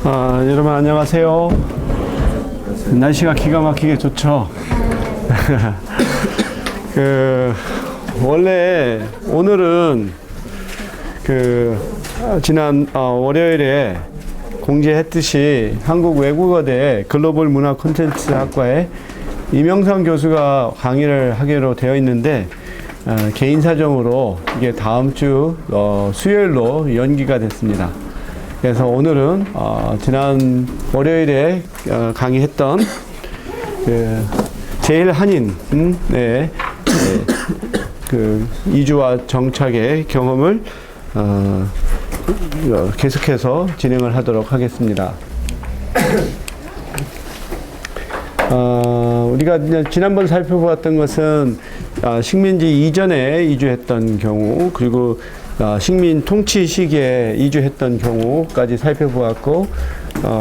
여러분 안녕하세요. 날씨가 기가 막히게 좋죠. 원래 오늘은 지난 월요일에 공지했듯이 한국외국어대 글로벌 문화 콘텐츠 학과에 이명상 교수가 강의를 하기로 되어 있는데 개인 사정으로 이게 다음 주 수요일로 연기가 됐습니다. 그래서 오늘은 지난 월요일에 강의했던 제일 한인의 이주와 정착의 경험을 계속해서 진행을 하도록 하겠습니다. 우리가 지난번 살펴보았던 것은 식민지 이전에 이주했던 경우, 그리고 식민 통치 시기에 이주했던 경우까지 살펴보았고,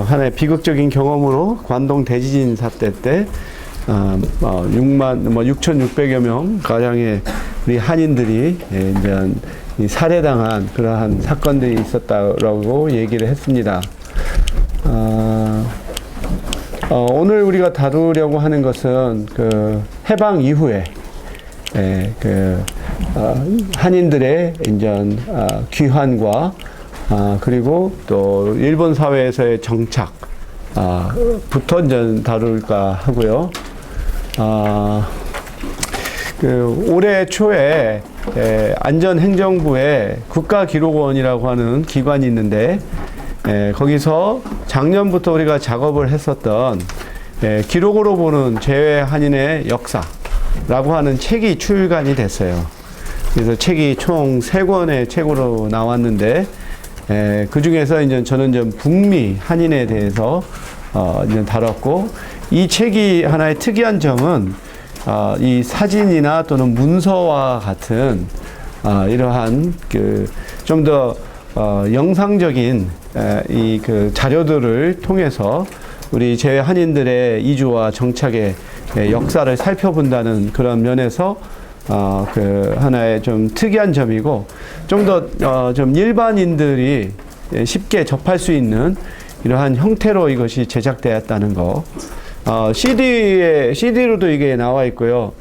하나의 비극적인 경험으로 관동 대지진 사태 때 6,600여 명 가량의 우리 한인들이 이제 살해당한 그러한 사건들이 있었다라고 얘기를 했습니다. 오늘 우리가 다루려고 하는 것은 해방 이후에 한인들의 인전 귀환과 그리고 또 일본 사회에서의 정착 부터 이제 다룰까 하고요. 올해 초에 안전행정부에 국가기록원이라고 하는 기관이 있는데 거기서 작년부터 우리가 작업을 했었던 기록으로 보는 재외 한인의 역사라고 하는 책이 출간이 됐어요. 그래서 책이 총 3권의 책으로 나왔는데 그 중에서 이제 저는 좀 북미 한인에 대해서 이제 다뤘고, 이 책이 하나의 특이한 점은 이 사진이나 또는 문서와 같은 이러한 좀 더 영상적인 이 자료들을 통해서 우리 재외 한인들의 이주와 정착의 역사를 살펴본다는 그런 면에서 하나의 좀 특이한 점이고, 좀 더 좀 일반인들이 쉽게 접할 수 있는 이러한 형태로 이것이 제작되었다는 거. CD로도 이게 나와 있고요.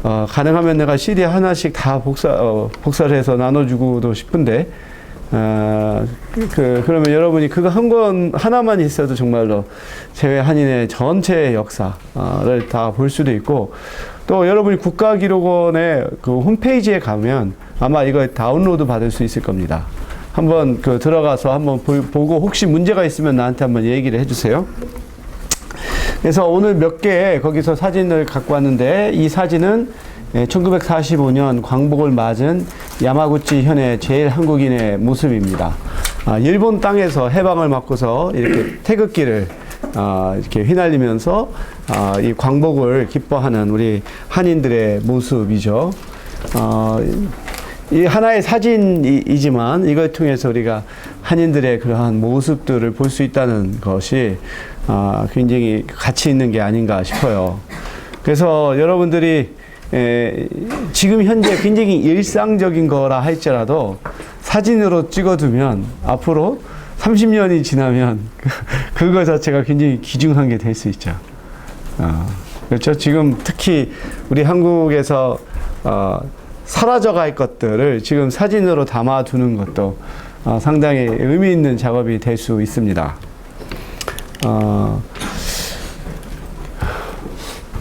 가능하면 내가 CD 하나씩 다 복사를 해서 나눠주고도 싶은데, 그러면 여러분이 그거 한 권 하나만 있어도 정말로 재외 한인의 전체 역사를 다 볼 수도 있고, 또 여러분이 국가기록원의 홈페이지에 가면 아마 이거 다운로드 받을 수 있을 겁니다. 한번 들어가서 한번 보고 혹시 문제가 있으면 나한테 한번 얘기를 해주세요. 그래서 오늘 몇 개의 거기서 사진을 갖고 왔는데, 이 사진은 1945년 광복을 맞은 야마구치 현의 제일 한국인의 모습입니다. 일본 땅에서 해방을 맞고서 이렇게 태극기를 이렇게 휘날리면서 이 광복을 기뻐하는 우리 한인들의 모습이죠. 이 하나의 사진이지만 이걸 통해서 우리가 한인들의 그러한 모습들을 볼 수 있다는 것이 굉장히 가치 있는 게 아닌가 싶어요. 그래서 여러분들이 지금 현재 굉장히 일상적인 거라 할지라도 사진으로 찍어두면 앞으로 30년이 지나면 그거 자체가 굉장히 귀중한 게 될 수 있죠. 그렇죠? 지금 특히 우리 한국에서 사라져 갈 것들을 지금 사진으로 담아두는 것도 상당히 의미 있는 작업이 될 수 있습니다.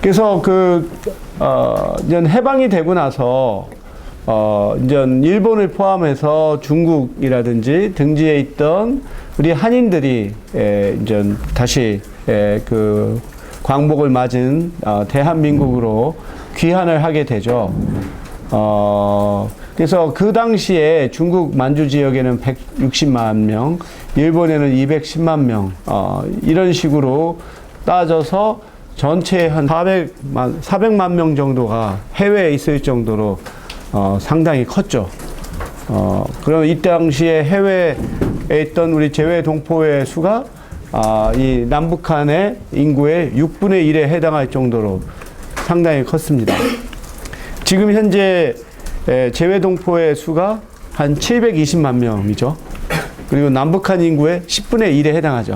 그래서 해방이 되고 나서 이제 일본을 포함해서 중국이라든지 등지에 있던 우리 한인들이 이제 다시 광복을 맞은 대한민국으로 귀환을 하게 되죠. 그래서 그 당시에 중국 만주 지역에는 160만 명, 일본에는 210만 명, 이런 식으로 따져서 전체 한 400만 명 정도가 해외에 있을 정도로 상당히 컸죠. 그럼 이 당시에 해외에 있던 우리 재외 동포의 수가 이 남북한의 인구의 6분의 1에 해당할 정도로 상당히 컸습니다. 지금 현재 재외 동포의 수가 한 720만 명이죠. 그리고 남북한 인구의 10분의 1에 해당하죠.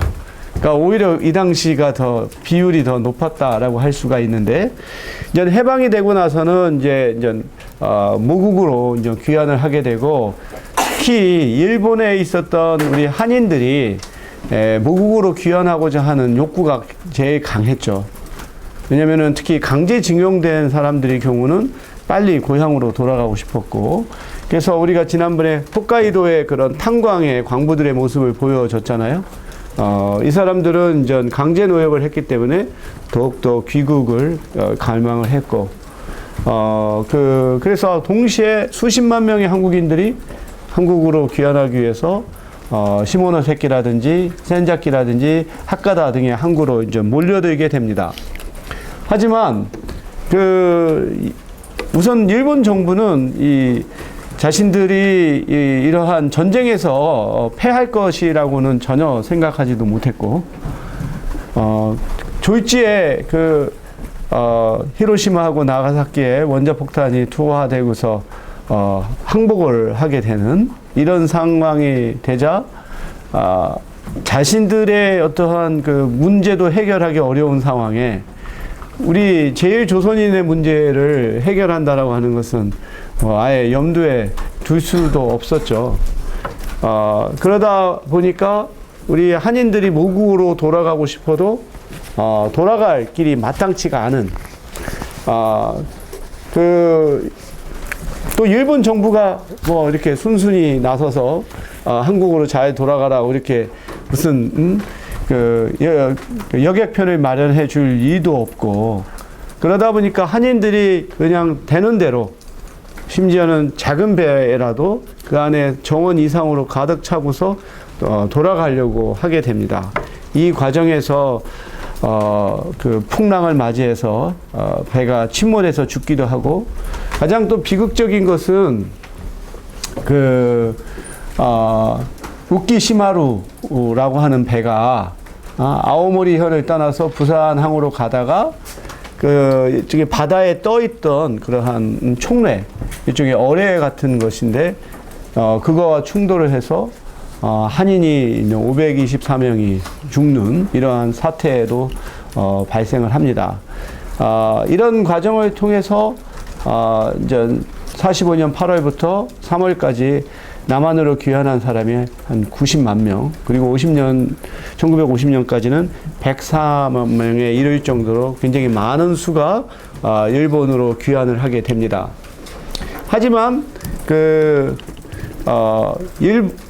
그러니까 오히려 이 당시가 더 비율이 더 높았다라고 할 수가 있는데, 이제 해방이 되고 나서는 이제 모국으로 이제 귀환을 하게 되고, 특히 일본에 있었던 우리 한인들이 모국으로 귀환하고자 하는 욕구가 제일 강했죠. 왜냐면은 특히 강제징용된 사람들의 경우는 빨리 고향으로 돌아가고 싶었고, 그래서 우리가 지난번에 홋카이도의 그런 탄광의 광부들의 모습을 보여줬잖아요. 이 사람들은 이제 강제 노역을 했기 때문에 더욱더 귀국을 갈망을 했고, 그래서 동시에 수십만 명의 한국인들이 한국으로 귀환하기 위해서 시모노세키라든지 센자키라든지 하카다 등의 항구로 이제 몰려들게 됩니다. 하지만 우선 일본 정부는 이 자신들이 이러한 전쟁에서 패할 것이라고는 전혀 생각하지도 못했고, 졸지에 히로시마하고 나가사키에 원자폭탄이 투하되고서 항복을 하게 되는 이런 상황이 되자, 자신들의 어떠한 문제도 해결하기 어려운 상황에 우리 제1조선인의 문제를 해결한다라고 하는 것은 아예 염두에 둘 수도 없었죠. 그러다 보니까 우리 한인들이 모국으로 돌아가고 싶어도 돌아갈 길이 마땅치가 않은, 또 일본 정부가 뭐 이렇게 순순히 나서서 한국으로 잘 돌아가라고 이렇게 무슨 여객편을 마련해 줄 일도 없고, 그러다 보니까 한인들이 그냥 되는 대로, 심지어는 작은 배라도 그 안에 정원 이상으로 가득 차고서 돌아가려고 하게 됩니다. 이 과정에서 풍랑을 맞이해서 배가 침몰해서 죽기도 하고, 가장 또 비극적인 것은 우키시마루라고 하는 배가 아오모리현을 떠나서 부산항으로 가다가 이쪽에 바다에 떠 있던 그러한 총래, 이쪽에 어뢰 같은 것인데 그거와 충돌을 해서 한인이 524명이 죽는 이러한 사태도 발생을 합니다. 이런 과정을 통해서 이제 45년 8월부터 3월까지 남한으로 귀환한 사람이 한 90만 명, 그리고 1950년까지는 104만 명에 이를 정도로 굉장히 많은 수가 일본으로 귀환을 하게 됩니다. 하지만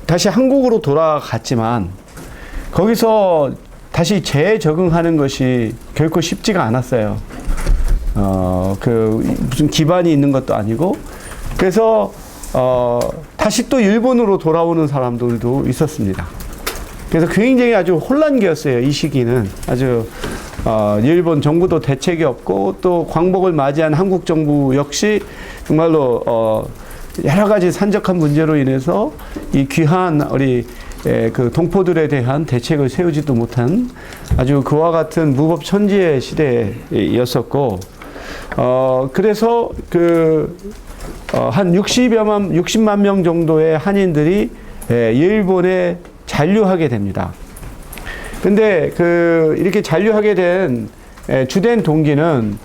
다시 한국으로 돌아갔지만 거기서 다시 재적응하는 것이 결코 쉽지가 않았어요. 무슨 기반이 있는 것도 아니고, 그래서 다시 또 일본으로 돌아오는 사람들도 있었습니다. 그래서 굉장히 아주 혼란기였어요. 이 시기는 아주 일본 정부도 대책이 없고, 또 광복을 맞이한 한국 정부 역시 정말로 여러 가지 산적한 문제로 인해서 이 귀한 우리 동포들에 대한 대책을 세우지도 못한 아주 그와 같은 무법천지의 시대였었고, 그래서 한 60만 명 정도의 한인들이 일본에 잔류하게 됩니다. 근데 이렇게 잔류하게 된 주된 동기는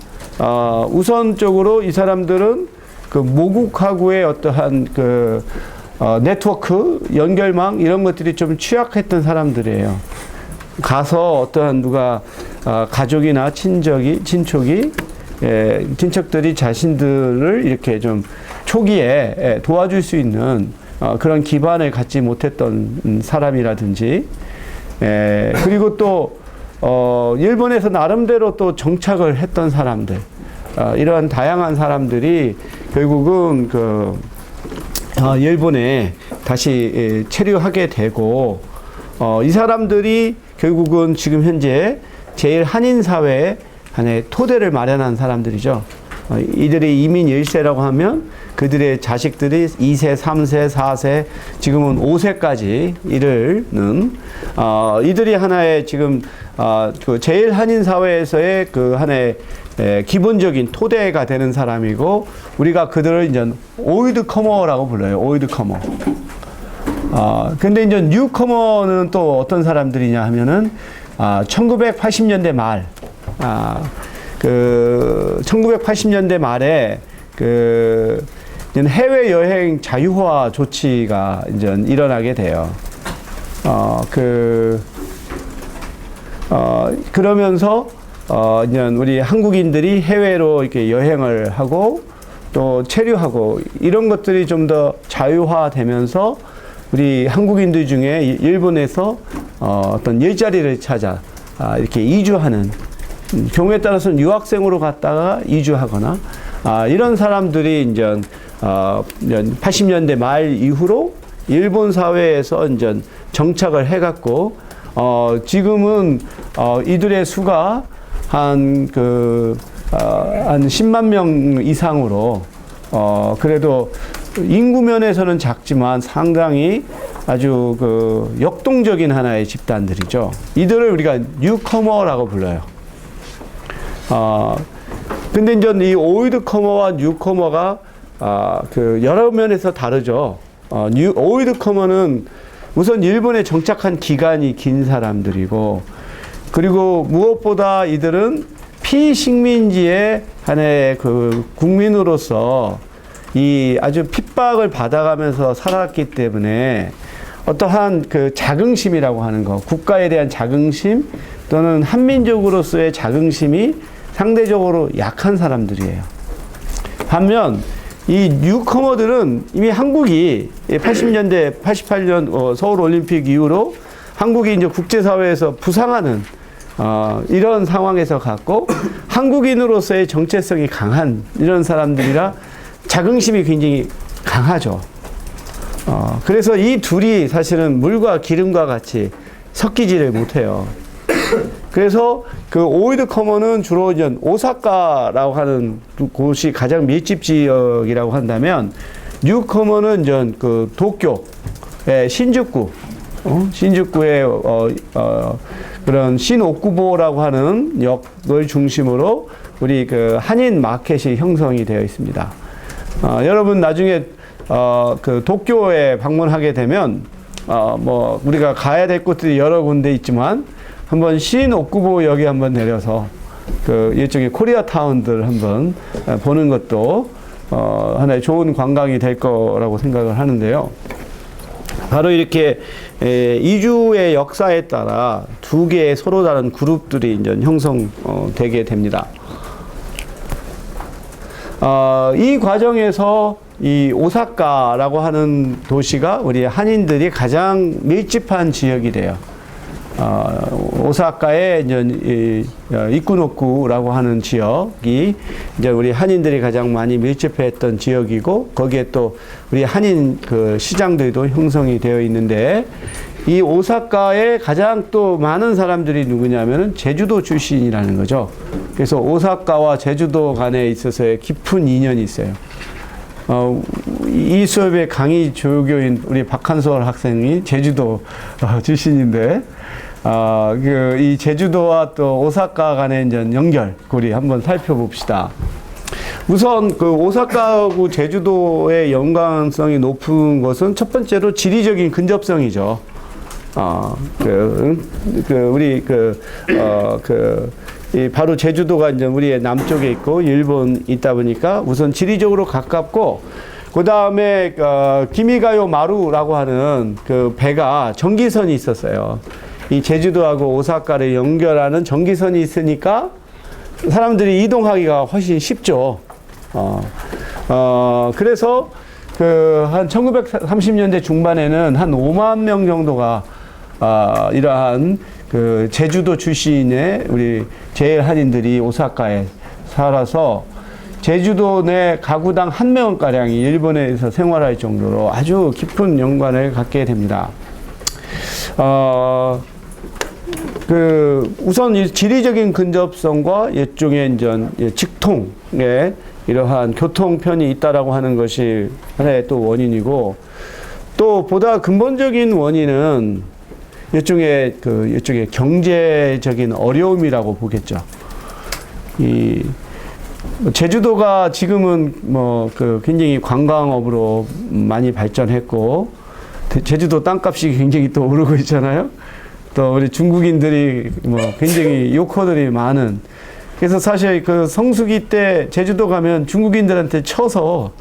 우선적으로 이 사람들은 모국하고의 어떠한 네트워크, 연결망 이런 것들이 좀 취약했던 사람들이에요. 가서 어떠한 누가 가족이나 친척들이 자신들을 이렇게 좀 초기에 도와줄 수 있는 그런 기반을 갖지 못했던 사람이라든지, 그리고 또 일본에서 나름대로 또 정착을 했던 사람들, 이러한 다양한 사람들이 결국은 일본에 다시 체류하게 되고, 이 사람들이 결국은 지금 현재 제일 한인 사회에 하나의 토대를 마련한 사람들이죠. 이들이 이민 1세라고 하면 그들의 자식들이 2세, 3세, 4세, 지금은 5세까지 이르는 이들이 하나의 지금 제일 한인 사회에서의 하나의 기본적인 토대가 되는 사람이고, 우리가 그들을 이제 올드 커머라고 불러요. 올드 커머. 근데 이제 뉴 커머는 또 어떤 사람들이냐 하면은 1980년대 말, 1980년대 말에 해외 여행 자유화 조치가 이제 일어나게 돼요. 그러면서 이제 우리 한국인들이 해외로 이렇게 여행을 하고 또 체류하고 이런 것들이 좀 더 자유화되면서 우리 한국인들 중에 일본에서 어떤 일자리를 찾아 이렇게 이주하는, 경우에 따라서는 유학생으로 갔다가 이주하거나 이런 사람들이 이제 80년대 말 이후로 일본 사회에서 이제 정착을 해갖고 지금은 이들의 수가 한 10만 명 이상으로 그래도 인구 면에서는 작지만 상당히 아주 역동적인 하나의 집단들이죠. 이들을 우리가 뉴커머라고 불러요. 근데 이제 이 올드커머와 뉴커머가 여러 면에서 다르죠. 올드커머는 우선 일본에 정착한 기간이 긴 사람들이고, 그리고 무엇보다 이들은 피식민지의 하나의 국민으로서 이 아주 핍박을 받아가면서 살았기 때문에 어떠한 자긍심이라고 하는 거, 국가에 대한 자긍심 또는 한민족으로서의 자긍심이 상대적으로 약한 사람들이에요. 반면 이 뉴커머들은 이미 한국이 80년대, 88년 서울 올림픽 이후로 한국이 이제 국제사회에서 부상하는 이런 상황에서 갔고, 한국인으로서의 정체성이 강한 이런 사람들이라 자긍심이 굉장히 강하죠. 그래서 이 둘이 사실은 물과 기름과 같이 섞이지를 못해요. 그래서 올드커머는 주로 이제 오사카라고 하는 곳이 가장 밀집 지역이라고 한다면, 뉴커머는 이제 도쿄의 신주쿠, 신주쿠의 그런 신옥구보라고 하는 역을 중심으로 우리 한인 마켓이 형성이 되어 있습니다. 여러분 나중에 도쿄에 방문하게 되면 뭐 우리가 가야 될 곳들이 여러 군데 있지만 한번 신옥구보역에 한번 내려서 이쪽에 코리아타운들 한번 보는 것도 하나의 좋은 관광이 될 거라고 생각을 하는데요. 바로 이렇게 이주의 역사에 따라 두 개의 서로 다른 그룹들이 이제 형성되게 됩니다. 이 과정에서 이 오사카라고 하는 도시가 우리 한인들이 가장 밀집한 지역이 돼요. 오사카의 이제 이쿠노쿠라고 하는 지역이 이제 우리 한인들이 가장 많이 밀집했던 지역이고, 거기에 또 우리 한인 시장들도 형성이 되어 있는데, 이 오사카에 가장 또 많은 사람들이 누구냐면은 제주도 출신이라는 거죠. 그래서 오사카와 제주도 간에 있어서의 깊은 인연이 있어요. 이 수업의 강의 조교인 우리 박한솔 학생이 제주도 출신인데, 이 제주도와 또 오사카 간의 이제 연결고리 한번 살펴봅시다. 우선 오사카하고 제주도의 연관성이 높은 것은 첫 번째로 지리적인 근접성이죠. 바로 제주도가 이제 우리의 남쪽에 있고 일본 있다 보니까 우선 지리적으로 가깝고, 그 다음에 기미가요 마루라고 하는 배가 전기선이 있었어요. 이 제주도하고 오사카를 연결하는 전기선이 있으니까 사람들이 이동하기가 훨씬 쉽죠. 그래서 한 1930년대 중반에는 한 5만 명 정도가 이러한 제주도 출신의 우리 제일 한인들이 오사카에 살아서 제주도 내 가구당 한 명가량이 일본에서 생활할 정도로 아주 깊은 연관을 갖게 됩니다. 우선 이 지리적인 근접성과 일종의 이제 직통의 이러한 교통편이 있다라고 하는 것이 하나의 또 원인이고, 또 보다 근본적인 원인은 일종의 경제적인 어려움이라고 보겠죠. 제주도가 지금은 굉장히 관광업으로 많이 발전했고, 제주도 땅값이 굉장히 또 오르고 있잖아요. 또 우리 중국인들이 뭐 굉장히 요커들이 많은. 그래서 사실 그 성수기 때 제주도 가면 중국인들한테 쳐서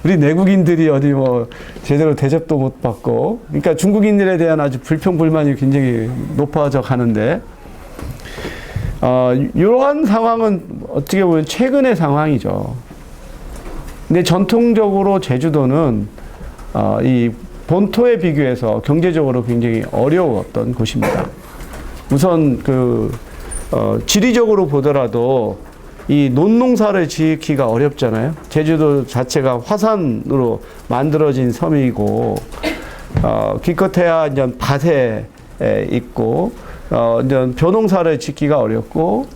우리 내국인들이 어디 뭐 제대로 대접도 못 받고, 그러니까 중국인들에 대한 아주 불평불만이 굉장히 높아져 가는데, 이러한 상황은 어떻게 보면 최근의 상황이죠. 근데 전통적으로 제주도는 이 본토에 비교해서 경제적으로 굉장히 어려웠던 곳입니다. 우선 지리적으로 보더라도 이 논농사를 지기가 어렵잖아요. 제주도 자체가 화산으로 만들어진 섬이고, 기껏해야 이제 밭에 있고, 이제 벼농사를 짓기가 어렵고,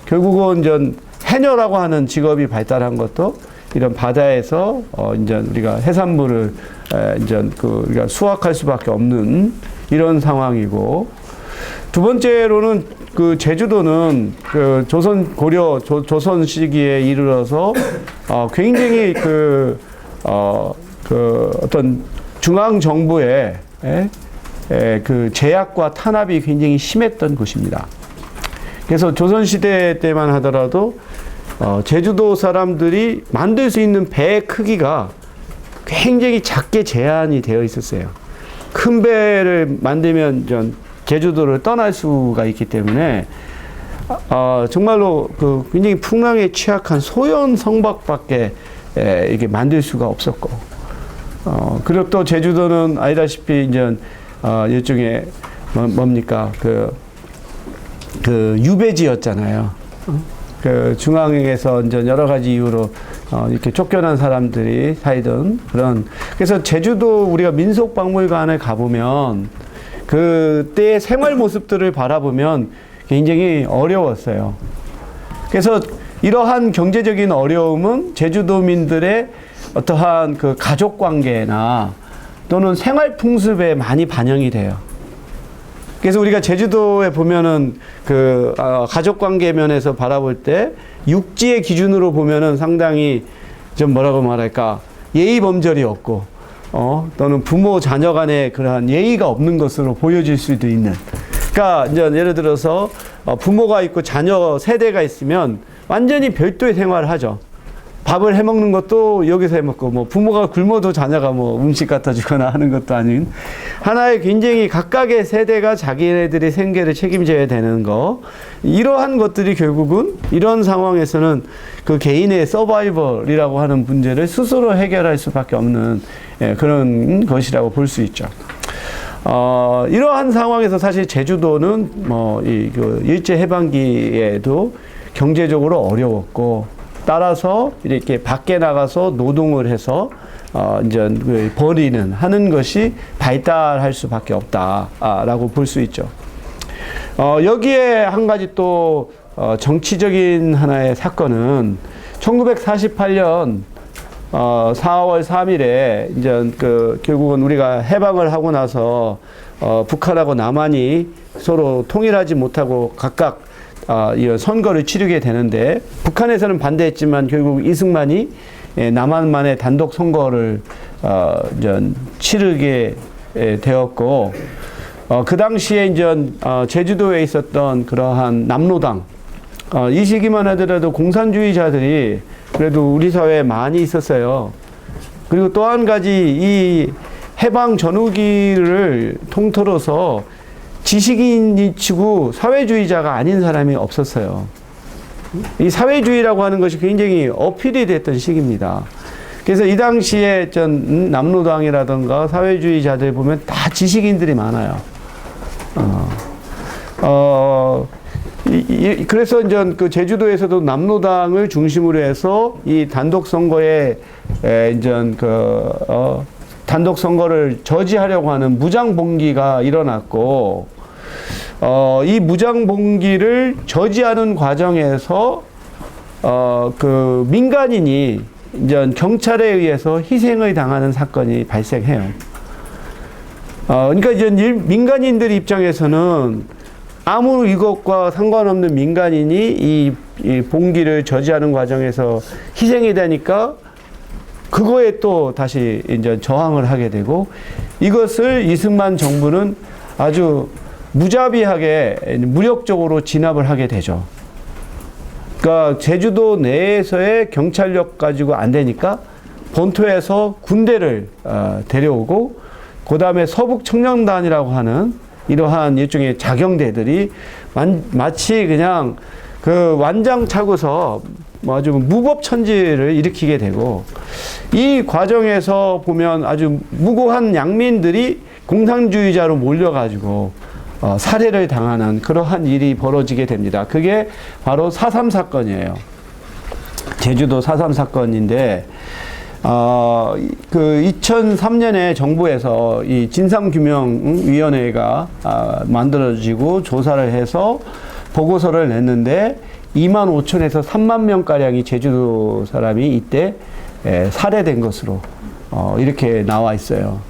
결국은 이제 해녀라고 하는 직업이 발달한 것도 이런 바다에서 이제 우리가 해산물을 이제 우리가 수확할 수밖에 없는 이런 상황이고, 두 번째로는 제주도는 조선 고려 조선 시기에 이르러서 굉장히 어떤 중앙 정부의 제약과 탄압이 굉장히 심했던 곳입니다. 그래서 조선 시대 때만 하더라도 제주도 사람들이 만들 수 있는 배의 크기가 굉장히 작게 제한이 되어 있었어요. 큰 배를 만들면 제주도를 떠날 수가 있기 때문에 정말로 굉장히 풍랑에 취약한 소형 성박밖에 이게 만들 수가 없었고, 그리고 또 제주도는 알다시피 이제 일종의 뭡니까 유배지였잖아요. 중앙에서 이제 여러 가지 이유로 이렇게 쫓겨난 사람들이 살던 그런. 그래서 제주도 우리가 민속박물관에 가보면 그때의 생활 모습들을 바라보면 굉장히 어려웠어요. 그래서 이러한 경제적인 어려움은 제주도민들의 어떠한 가족 관계나 또는 생활 풍습에 많이 반영이 돼요. 그래서 우리가 제주도에 보면은 가족 관계 면에서 바라볼 때 육지의 기준으로 보면은 상당히 좀 뭐라고 말할까, 예의 범절이 없고, 또는 부모 자녀 간에 그러한 예의가 없는 것으로 보여질 수도 있는. 그러니까 이제 예를 들어서 부모가 있고 자녀 세대가 있으면 완전히 별도의 생활을 하죠. 밥을 해 먹는 것도 여기서 해 먹고, 뭐 부모가 굶어도 자녀가 뭐 음식 갖다 주거나 하는 것도 아닌, 하나의 굉장히 각각의 세대가 자기네들의 생계를 책임져야 되는 거, 이러한 것들이 결국은 이런 상황에서는 개인의 서바이벌이라고 하는 문제를 스스로 해결할 수밖에 없는 그런 것이라고 볼 수 있죠. 이러한 상황에서 사실 제주도는 일제 해방기에도 경제적으로 어려웠고, 따라서 이렇게 밖에 나가서 노동을 해서 이제 하는 것이 발달할 수밖에 없다라고 볼 수 있죠. 여기에 한 가지 또 정치적인 하나의 사건은 1948년 4월 3일에 이제 결국은 우리가 해방을 하고 나서 북한하고 남한이 서로 통일하지 못하고 각각 이 선거를 치르게 되는데, 북한에서는 반대했지만 결국 이승만이 남한만의 단독 선거를 치르게 되었고, 그 당시에 이제 제주도에 있었던 그러한 남로당, 이 시기만 하더라도 공산주의자들이 그래도 우리 사회에 많이 있었어요. 그리고 또 한 가지, 이 해방 전후기를 통틀어서 지식인이 치고 사회주의자가 아닌 사람이 없었어요. 이 사회주의라고 하는 것이 굉장히 어필이 됐던 시기입니다. 그래서 이 당시에 남로당이라든가 사회주의자들 보면 다 지식인들이 많아요. 그래서 이제 제주도에서도 남로당을 중심으로 해서 이 단독 선거에 이제 단독 선거를 저지하려고 하는 무장봉기가 일어났고, 이 무장봉기를 저지하는 과정에서 민간인이 이제 경찰에 의해서 희생을 당하는 사건이 발생해요. 그러니까 이제 민간인들 입장에서는 아무 이것과 상관없는 민간인이 이 봉기를 저지하는 과정에서 희생이 되니까 그거에 또 다시 이제 저항을 하게 되고, 이것을 이승만 정부는 아주 무자비하게 무력적으로 진압을 하게 되죠. 그러니까 제주도 내에서의 경찰력 가지고 안 되니까 본토에서 군대를 데려오고 그 다음에 서북 청년단이라고 하는 이러한 일종의 자경대들이 마치 그냥 그 완장 차고서 아주 무법천지를 일으키게 되고, 이 과정에서 보면 아주 무고한 양민들이 공산주의자로 몰려가지고 살해를 당하는 그러한 일이 벌어지게 됩니다. 그게 바로 4.3 사건이에요. 제주도 4.3 사건인데, 그 2003년에 정부에서 이 진상규명위원회가 만들어지고 조사를 해서 보고서를 냈는데 2만 5천에서 3만 명가량이 제주도 사람이 이때 살해된 것으로 이렇게 나와 있어요.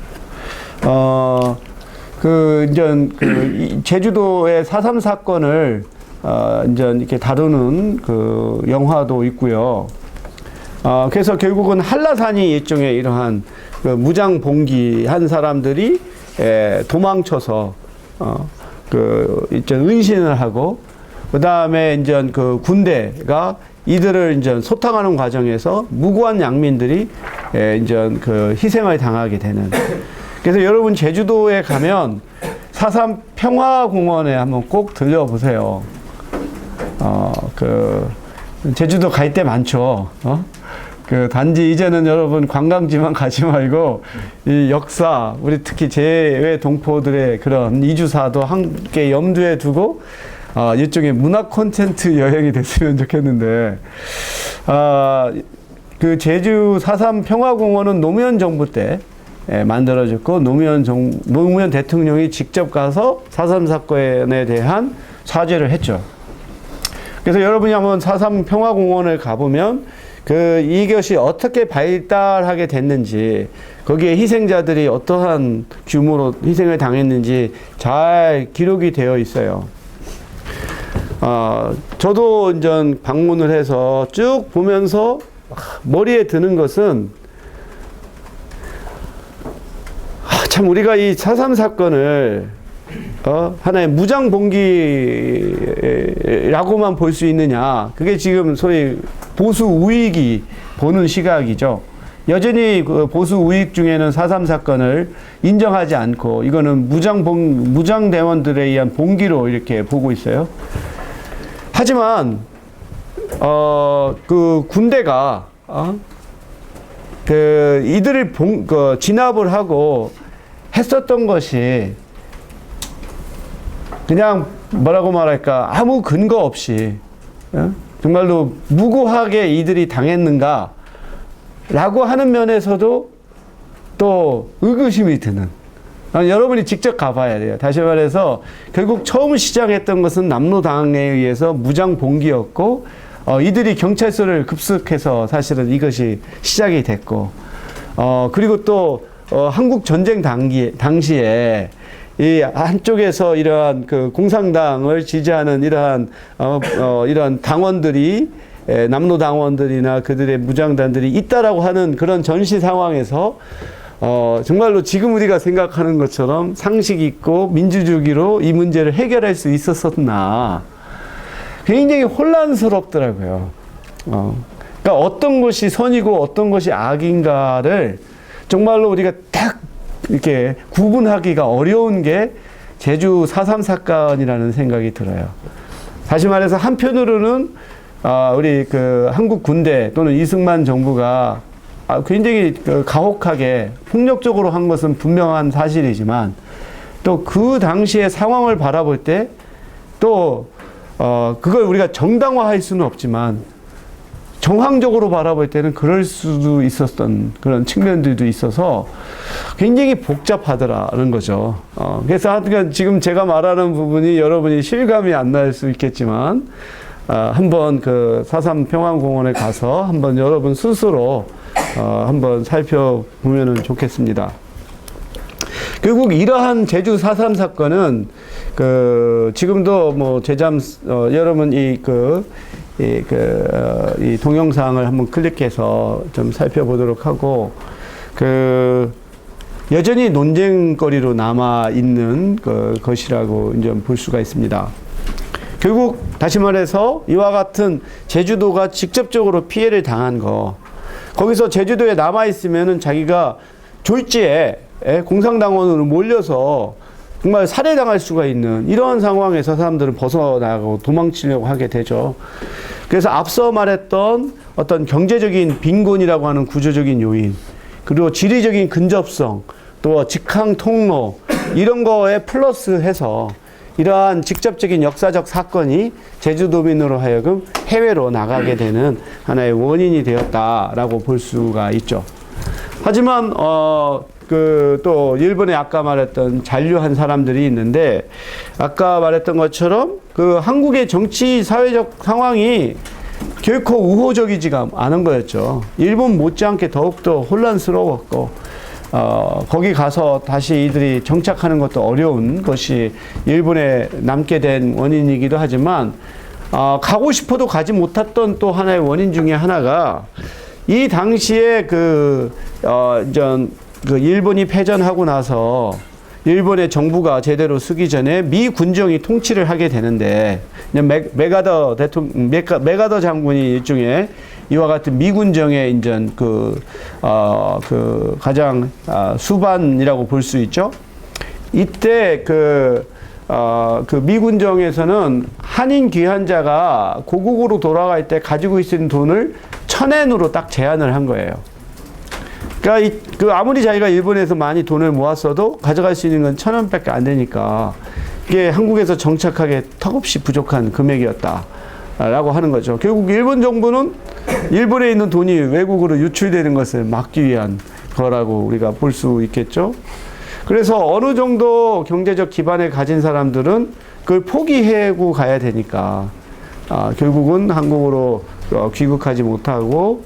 제주도의 4.3 사건을 이제 이렇게 다루는 그 영화도 있고요. 그래서 결국은 한라산이 일종의 이러한 그 무장 봉기한 사람들이 도망쳐서 이제 은신을 하고, 그 다음에 이제 그 군대가 이들을 이제 소탕하는 과정에서 무고한 양민들이 이제 그 희생을 당하게 되는. 그래서 여러분 제주도에 가면 4.3 평화공원에 한번 꼭 들려보세요. 제주도 갈 때 많죠. 단지 이제는 여러분 관광지만 가지 말고 이 역사, 우리 특히 제외 동포들의 그런 이주사도 함께 염두에 두고 일종의 문화 콘텐츠 여행이 됐으면 좋겠는데, 그 제주 4.3 평화공원은 노무현 정부 때 만들어졌고, 노무현 대통령이 직접 가서 4.3 사건에 대한 사죄를 했죠. 그래서 여러분이 한번 4.3 평화공원을 가보면 이것이 어떻게 발달하게 됐는지, 거기에 희생자들이 어떠한 규모로 희생을 당했는지 잘 기록이 되어 있어요. 저도 이제 방문을 해서 쭉 보면서 머리에 드는 것은, 참 우리가 이 4.3 사건을 하나의 무장 봉기라고만 볼 수 있느냐. 그게 지금 소위 보수 우익이 보는 시각이죠. 여전히 그 보수 우익 중에는 4.3 사건을 인정하지 않고 이거는 무장대원들에 의한 봉기로 이렇게 보고 있어요. 하지만 그 군대가 이들을 진압을 하고 했었던 것이 그냥 뭐라고 말할까, 아무 근거 없이 정말로 무고하게 이들이 당했는가 라고 하는 면에서도 또 의구심이 드는, 여러분이 직접 가봐야 돼요. 다시 말해서 결국 처음 시작했던 것은 남로당에 의해서 무장 봉기였고, 이들이 경찰서를 급습해서 사실은 이것이 시작이 됐고, 그리고 또 한국 전쟁 당시에 이 한쪽에서 이러한 그 공산당을 지지하는 이러한 당원들이, 남로 당원들이나 그들의 무장단들이 있다라고 하는 그런 전시 상황에서 정말로 지금 우리가 생각하는 것처럼 상식 있고 민주주의로 이 문제를 해결할 수 있었었나, 굉장히 혼란스럽더라고요. 그러니까 어떤 것이 선이고 어떤 것이 악인가를 정말로 우리가 딱 이렇게 구분하기가 어려운 게 제주 4.3 사건이라는 생각이 들어요. 다시 말해서 한편으로는 우리 그 한국 군대 또는 이승만 정부가 굉장히 가혹하게 폭력적으로 한 것은 분명한 사실이지만, 또 그 당시의 상황을 바라볼 때 또 그걸 우리가 정당화할 수는 없지만 정황적으로 바라볼 때는 그럴 수도 있었던 그런 측면들도 있어서 굉장히 복잡하더라는 거죠. 그래서 하여튼 지금 제가 말하는 부분이 여러분이 실감이 안 날 수 있겠지만, 한번 그 4.3 평화공원에 가서 한번 여러분 스스로 한번 살펴보면은 좋겠습니다. 결국 이러한 제주 4.3 사건은 지금도 뭐 여러분 이 동영상을 한번 클릭해서 좀 살펴보도록 하고, 여전히 논쟁거리로 남아 있는 것이라고 이제 볼 수가 있습니다. 결국 다시 말해서 이와 같은 제주도가 직접적으로 피해를 당한 거, 거기서 제주도에 남아 있으면은 자기가 졸지에 공산당원으로 몰려서 정말 살해당할 수가 있는 이런 상황에서 사람들은 벗어나고 도망치려고 하게 되죠. 그래서 앞서 말했던 어떤 경제적인 빈곤이라고 하는 구조적인 요인, 그리고 지리적인 근접성, 또 직항 통로, 이런 거에 플러스해서 이러한 직접적인 역사적 사건이 제주도민으로 하여금 해외로 나가게 되는 하나의 원인이 되었다라고 볼 수가 있죠. 하지만 또 일본에 아까 말했던 잔류한 사람들이 있는데, 아까 말했던 것처럼 그 한국의 정치 사회적 상황이 결코 우호적이지가 않은 거였죠. 일본 못지않게 더욱더 혼란스러웠고, 거기 가서 다시 이들이 정착하는 것도 어려운 것이 일본에 남게 된 원인이기도 하지만, 가고 싶어도 가지 못했던 또 하나의 원인 중에 하나가, 이 당시에 일본이 패전하고 나서 일본의 정부가 제대로 서기 전에 미 군정이 통치를 하게 되는데, 메가더 장군이 일종의 이와 같은 미 군정의 인전 가장 수반이라고 볼 수 있죠. 이때 미 군정에서는 한인 귀환자가 고국으로 돌아갈 때 가지고 있는 돈을 1,000엔으로 딱 제한을 한 거예요. 그러니까 아무리 자기가 일본에서 많이 돈을 모았어도 가져갈 수 있는 건 1,000원밖에 안 되니까 이게 한국에서 정착하기에 턱없이 부족한 금액이었다라고 하는 거죠. 결국 일본 정부는 일본에 있는 돈이 외국으로 유출되는 것을 막기 위한 거라고 우리가 볼 수 있겠죠. 그래서 어느 정도 경제적 기반을 가진 사람들은 그걸 포기하고 가야 되니까 결국은 한국으로 귀국하지 못하고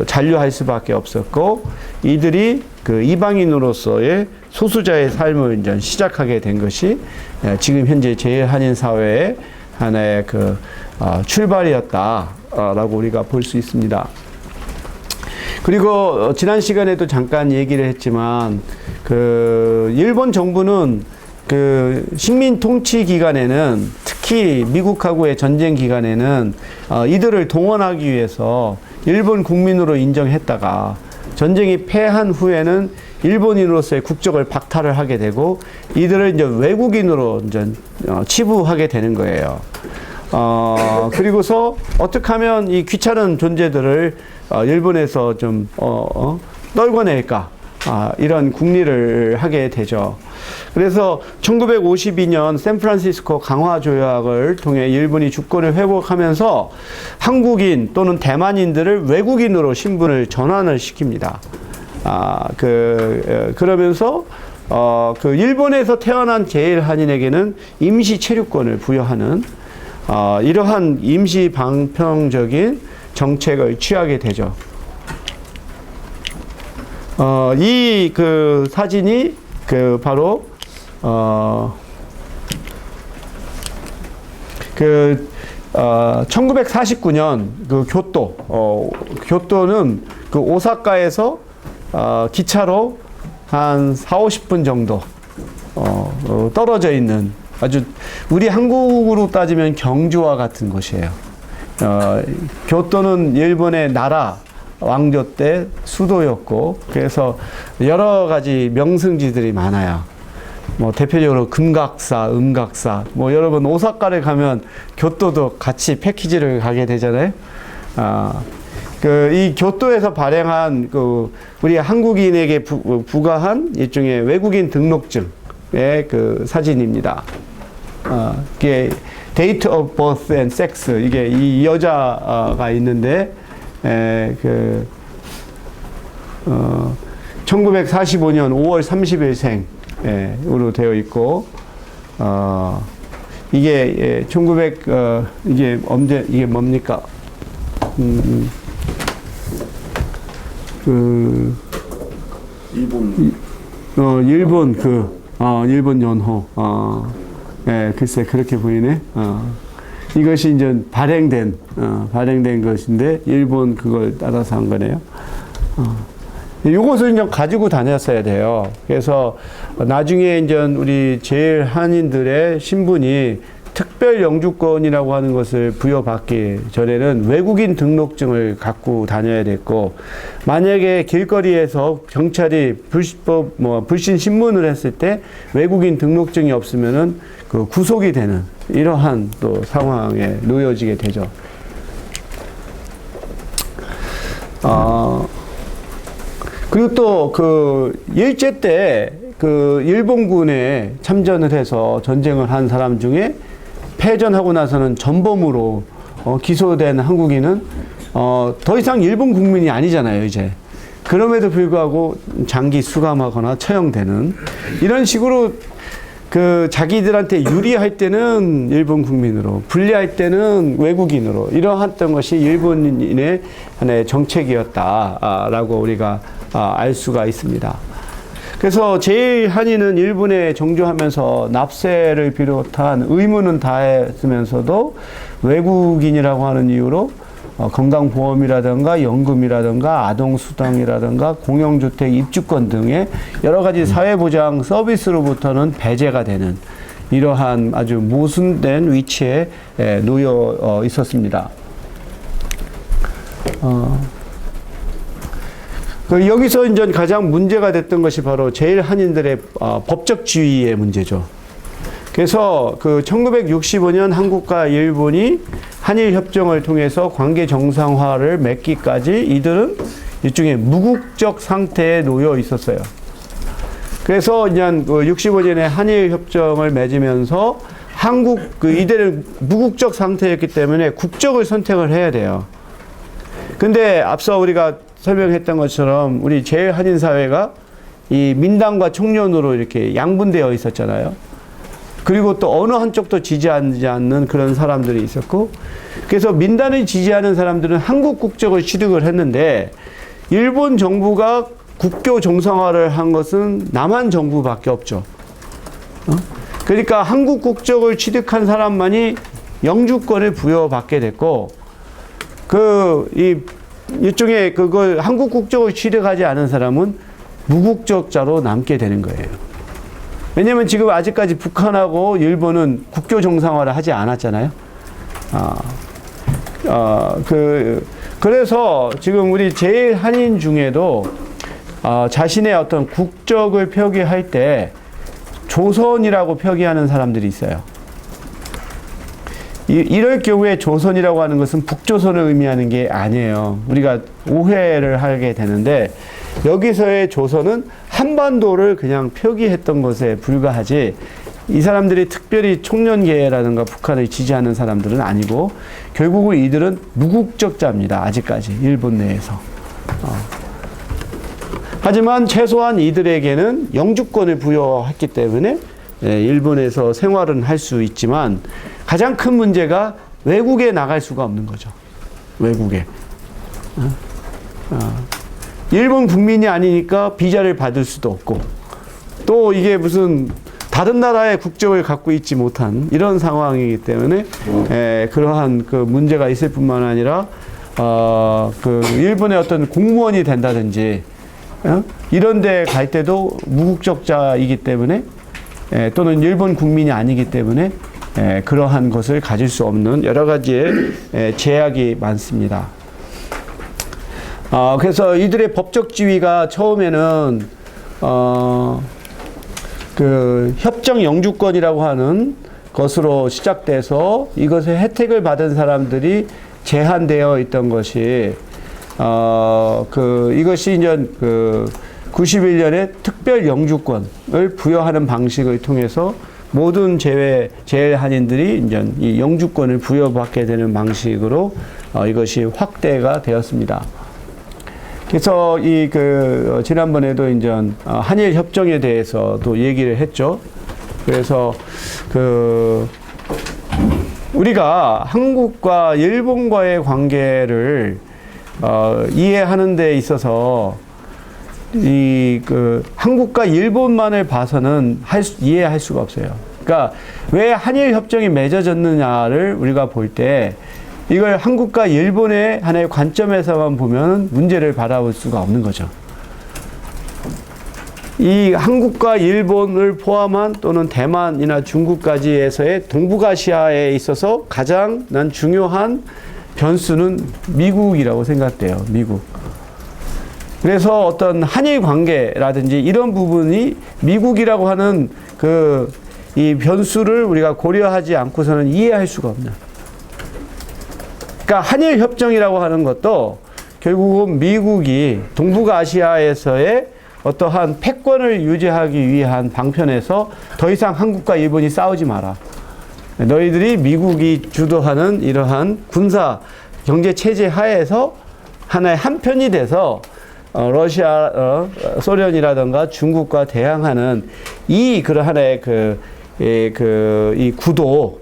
잔류할 수밖에 없었고, 이들이 이방인으로서의 소수자의 삶을 이제 시작하게 된 것이 지금 현재 제일한인 사회의 하나의 출발이었다라고 우리가 볼 수 있습니다. 그리고 지난 시간에도 잠깐 얘기를 했지만, 일본 정부는 식민 통치 기간에는, 특히 미국하고의 전쟁 기간에는 이들을 동원하기 위해서 일본 국민으로 인정했다가 전쟁이 패한 후에는 일본인으로서의 국적을 박탈을 하게 되고 이들을 이제 외국인으로 이제 치부하게 되는 거예요. 그리고서 어떻게 하면 이 귀찮은 존재들을 일본에서 좀 떨궈낼까, 이런 궁리를 하게 되죠. 그래서 1952년 샌프란시스코 강화 조약을 통해 일본이 주권을 회복하면서 한국인 또는 대만인들을 외국인으로 신분을 전환을 시킵니다. 그러면서 일본에서 태어난 제일한인에게는 임시 체류권을 부여하는 이러한 임시 방편적인 정책을 취하게 되죠. 이 사진이 바로 1949년 교토는 오사카에서 기차로 한 40-50분 정도 떨어져 있는, 아주 우리 한국으로 따지면 경주와 같은 곳이에요. 교토는 일본의 나라 왕조 때 수도였고, 그래서 여러 가지 명승지들이 많아요. 대표적으로 금각사, 음각사, 여러분 오사카를 가면 교토도 같이 패키지를 가게 되잖아요. 이 교토에서 발행한 우리 한국인에게 부과한 일종의 외국인 등록증의 사진입니다. 이게 date of birth and sex, 이게 이 여자가 있는데 1945년 5월 30일생으로 되어 있고, 이게 이게 언제, 이게 뭡니까? 일본 일본 연호. 글쎄 그렇게 보이네. 이것이 이제 발행된 것인데 일본 그걸 따라서 한 거네요. 이것을 이제 가지고 다녔어야 돼요. 그래서 나중에 이제 우리 제일 한인들의 신분이 특별 영주권이라고 하는 것을 부여받기 전에는 외국인 등록증을 갖고 다녀야 됐고, 만약에 길거리에서 경찰이 불신 신문을 했을 때 외국인 등록증이 없으면은 그 구속이 되는 이러한 또 상황에 놓여지게 되죠. 그리고 또 그 일제 때 그 일본군에 참전을 해서 전쟁을 한 사람 중에 패전하고 나서는 전범으로 기소된 한국인은 더 이상 일본 국민이 아니잖아요, 이제. 그럼에도 불구하고 장기 수감하거나 처형되는 이런 식으로 그 자기들한테 유리할 때는 일본 국민으로, 불리할 때는 외국인으로 이러했던 것이 일본인의 하나의 정책이었다라고 우리가 알 수가 있습니다. 그래서 제1한인은 일본에 정주하면서 납세를 비롯한 의무는 다했으면서도 외국인이라고 하는 이유로 건강보험이라든가 연금이라든가 아동수당이라든가 공영주택 입주권 등의 여러 가지 사회보장 서비스로부터는 배제가 되는 이러한 아주 모순된 위치에 놓여 있었습니다. 여기서 이제 가장 문제가 됐던 것이 바로 제1한인들의 법적 지위의 문제죠. 그래서 그 1965년 한국과 일본이 한일 협정을 통해서 관계 정상화를 맺기까지 이들은 일종의 무국적 상태에 놓여 있었어요. 그래서 이제 65년에 한일 협정을 맺으면서 이들은 무국적 상태였기 때문에 국적을 선택을 해야 돼요. 근데 앞서 우리가 설명했던 것처럼 우리 제1한인 사회가 이 민당과 청년으로 이렇게 양분되어 있었잖아요. 그리고 또 어느 한쪽도 지지하지 않는 그런 사람들이 있었고, 그래서 민단을 지지하는 사람들은 한국 국적을 취득을 했는데, 일본 정부가 국교 정상화를 한 것은 남한 정부밖에 없죠. 그러니까 한국 국적을 취득한 사람만이 영주권을 부여받게 됐고, 일종의 그걸 한국 국적을 취득하지 않은 사람은 무국적자로 남게 되는 거예요. 왜냐면 지금 아직까지 북한하고 일본은 국교 정상화를 하지 않았잖아요. 그래서 지금 우리 제1한인 중에도 자신의 어떤 국적을 표기할 때 조선이라고 표기하는 사람들이 있어요. 이럴 경우에 조선이라고 하는 것은 북조선을 의미하는 게 아니에요. 우리가 오해를 하게 되는데, 여기서의 조선은 한반도를 그냥 표기했던 것에 불과하지, 이 사람들이 특별히 총련계라든가 북한을 지지하는 사람들은 아니고, 결국은 이들은 무국적자입니다. 아직까지 일본 내에서. 하지만 최소한 이들에게는 영주권을 부여했기 때문에 일본에서 생활은 할 수 있지만, 가장 큰 문제가 외국에 나갈 수가 없는 거죠. 외국에. 일본 국민이 아니니까 비자를 받을 수도 없고, 또 이게 무슨 다른 나라의 국적을 갖고 있지 못한 이런 상황이기 때문에 그러한 그 문제가 있을 뿐만 아니라 그 일본의 어떤 공무원이 된다든지 이런 데 갈 때도 무국적자이기 때문에 또는 일본 국민이 아니기 때문에 그러한 것을 가질 수 없는 여러 가지의 제약이 많습니다. 그래서 이들의 법적 지위가 처음에는 그 협정 영주권이라고 하는 것으로 시작돼서 이것의 혜택을 받은 사람들이 제한되어 있던 것이 이것이 이제 91년에 특별 영주권을 부여하는 방식을 통해서 모든 제1한인들이 이제 이 영주권을 부여받게 되는 방식으로 이것이 확대가 되었습니다. 그래서 지난번에도 이제 한일 협정에 대해서도 얘기를 했죠. 그래서 우리가 한국과 일본과의 관계를 이해하는 데 있어서 한국과 일본만을 봐서는 이해할 수가 없어요. 그러니까 왜 한일 협정이 맺어졌느냐를 우리가 볼 때 이걸 한국과 일본의 하나의 관점에서만 보면 문제를 바라볼 수가 없는 거죠. 이 한국과 일본을 포함한 또는 대만이나 중국까지에서의 동북아시아에 있어서 가장 난 중요한 변수는 미국이라고 생각돼요. 미국. 그래서 어떤 한일 관계라든지 이런 부분이 미국이라고 하는 이 변수를 우리가 고려하지 않고서는 이해할 수가 없는. 그러니까 한일 협정이라고 하는 것도 결국은 미국이 동북아시아에서의 어떠한 패권을 유지하기 위한 방편에서 더 이상 한국과 일본이 싸우지 마라. 너희들이 미국이 주도하는 이러한 군사 경제 체제 하에서 하나의 한편이 돼서 러시아, 소련이라든가 중국과 대항하는 그런 하나의 이 구도,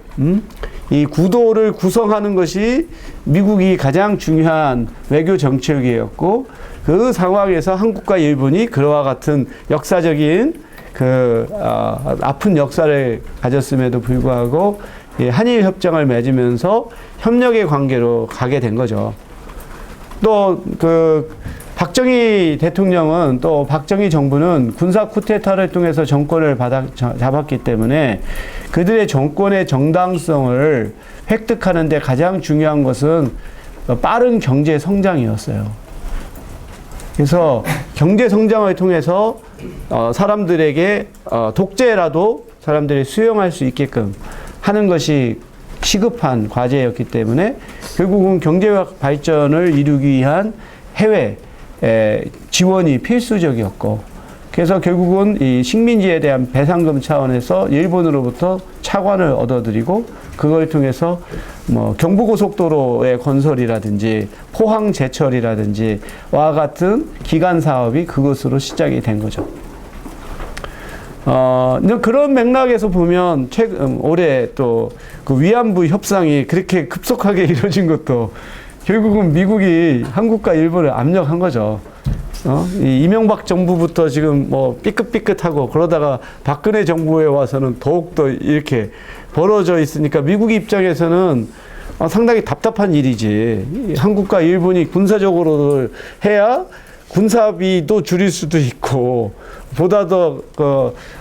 이 구도를 구성하는 것이 미국이 가장 중요한 외교 정책이었고, 그 상황에서 한국과 일본이 그와 같은 역사적인 아픈 역사를 가졌음에도 불구하고 한일 협정을 맺으면서 협력의 관계로 가게 된 거죠. 또 박정희 대통령은 또 박정희 정부는 군사 쿠데타를 통해서 정권을 잡았기 때문에 그들의 정권의 정당성을 획득하는 데 가장 중요한 것은 빠른 경제 성장이었어요. 그래서 경제 성장을 통해서 사람들에게 독재라도 사람들이 수용할 수 있게끔 하는 것이 시급한 과제였기 때문에 결국은 경제 발전을 이루기 위한 해외 지원이 필수적이었고, 그래서 결국은 이 식민지에 대한 배상금 차원에서 일본으로부터 차관을 얻어들이고, 그걸 통해서 뭐 경부고속도로의 건설이라든지 포항 제철이라든지 와 같은 기간 사업이 그것으로 시작이 된 거죠. 그런 맥락에서 보면 올해 또 그 위안부 협상이 그렇게 급속하게 이루어진 것도 결국은 미국이 한국과 일본을 압력한 거죠. 이 이명박 정부부터 지금 뭐 삐끗삐끗하고 그러다가 박근혜 정부에 와서는 더욱더 이렇게 벌어져 있으니까 미국 입장에서는 상당히 답답한 일이지. 한국과 일본이 군사적으로 해야 군사비도 줄일 수도 있고, 보다 더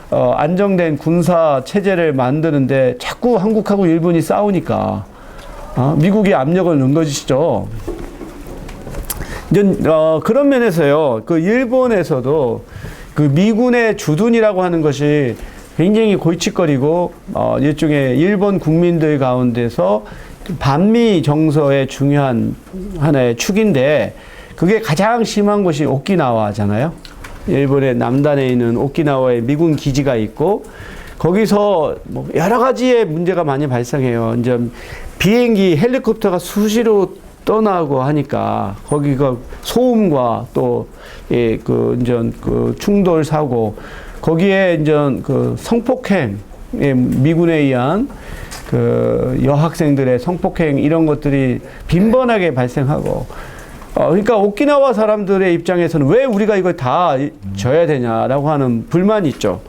안정된 군사 체제를 만드는데 자꾸 한국하고 일본이 싸우니까 미국이 압력을 넣은 것이죠. 그런 면에서요, 일본에서도 미군의 주둔이라고 하는 것이 굉장히 골칫거리고, 일종의 일본 국민들 가운데서 반미 정서의 중요한 하나의 축인데, 그게 가장 심한 곳이 오키나와잖아요. 일본의 남단에 있는 오키나와에 미군 기지가 있고, 거기서 뭐 여러 가지의 문제가 많이 발생해요. 이제 비행기, 헬리콥터가 수시로 떠나고 하니까 거기가 소음과 또 충돌 사고, 거기에 이제 성폭행, 미군에 의한 여학생들의 성폭행 이런 것들이 빈번하게 발생하고, 그러니까 오키나와 사람들의 입장에서는 왜 우리가 이걸 다 져야 되냐라고 하는 불만이 있죠.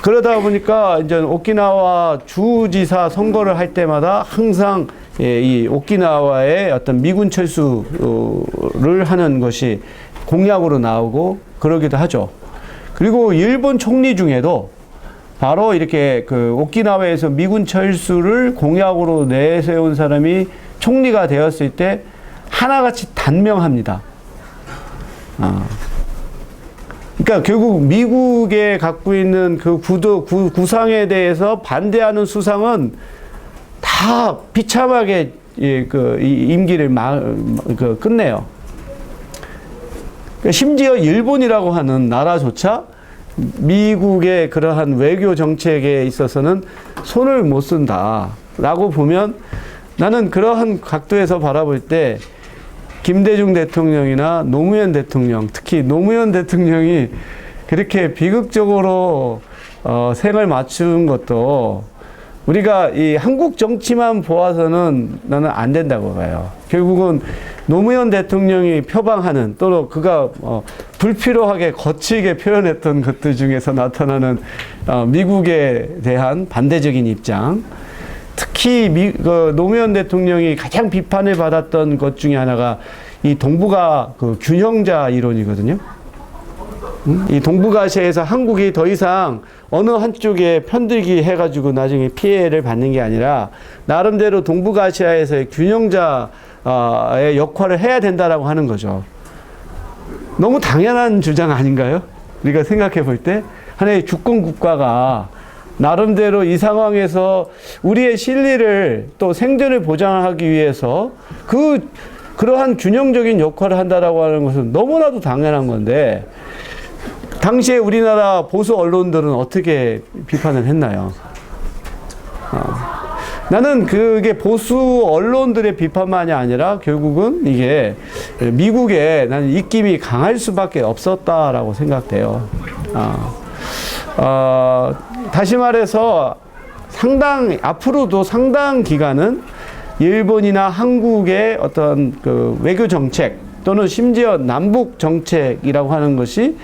그러다 보니까 이제 오키나와 주지사 선거를 할 때마다 항상 이 오키나와의 어떤 미군 철수를 하는 것이 공약으로 나오고 그러기도 하죠. 그리고 일본 총리 중에도 바로 이렇게 오키나와에서 미군 철수를 공약으로 내세운 사람이 총리가 되었을 때 하나같이 단명합니다. 그러니까 결국 미국에 갖고 있는 구상에 대해서 반대하는 수상은 다 비참하게 이 임기를 끝내요. 심지어 일본이라고 하는 나라조차 미국의 그러한 외교 정책에 있어서는 손을 못 쓴다라고 보면, 나는 그러한 각도에서 바라볼 때 김대중 대통령이나 노무현 대통령, 특히 노무현 대통령이 그렇게 비극적으로 생을 맞춘 것도 우리가 이 한국 정치만 보아서는 나는 안 된다고 봐요. 결국은 노무현 대통령이 표방하는, 또는 그가 불필요하게 거칠게 표현했던 것들 중에서 나타나는 미국에 대한 반대적인 입장, 특히 그 노무현 대통령이 가장 비판을 받았던 것 중에 하나가 이 동북아 그 균형자 이론이거든요. 이 동북아시아에서 한국이 더 이상 어느 한쪽에 편들기 해가지고 나중에 피해를 받는 게 아니라 나름대로 동북아시아에서의 균형자의 역할을 해야 된다라고 하는 거죠. 너무 당연한 주장 아닌가요? 우리가 생각해 볼 때 하나의 주권 국가가 나름대로 이 상황에서 우리의 실리를 또 생존을 보장하기 위해서 그러한 균형적인 역할을 한다라고 하는 것은 너무나도 당연한 건데 당시에 우리나라 보수 언론들은 어떻게 비판을 했나요? 나는 그게 보수 언론들의 비판만이 아니라 결국은 이게 미국에 나는 입김이 강할 수밖에 없었다라고 생각돼요. 다시 말해서 앞으로도 상당 기간은 일본이나 한국의 어떤 그 외교 정책 또는 심지어 남북 정책이라고 하는 것이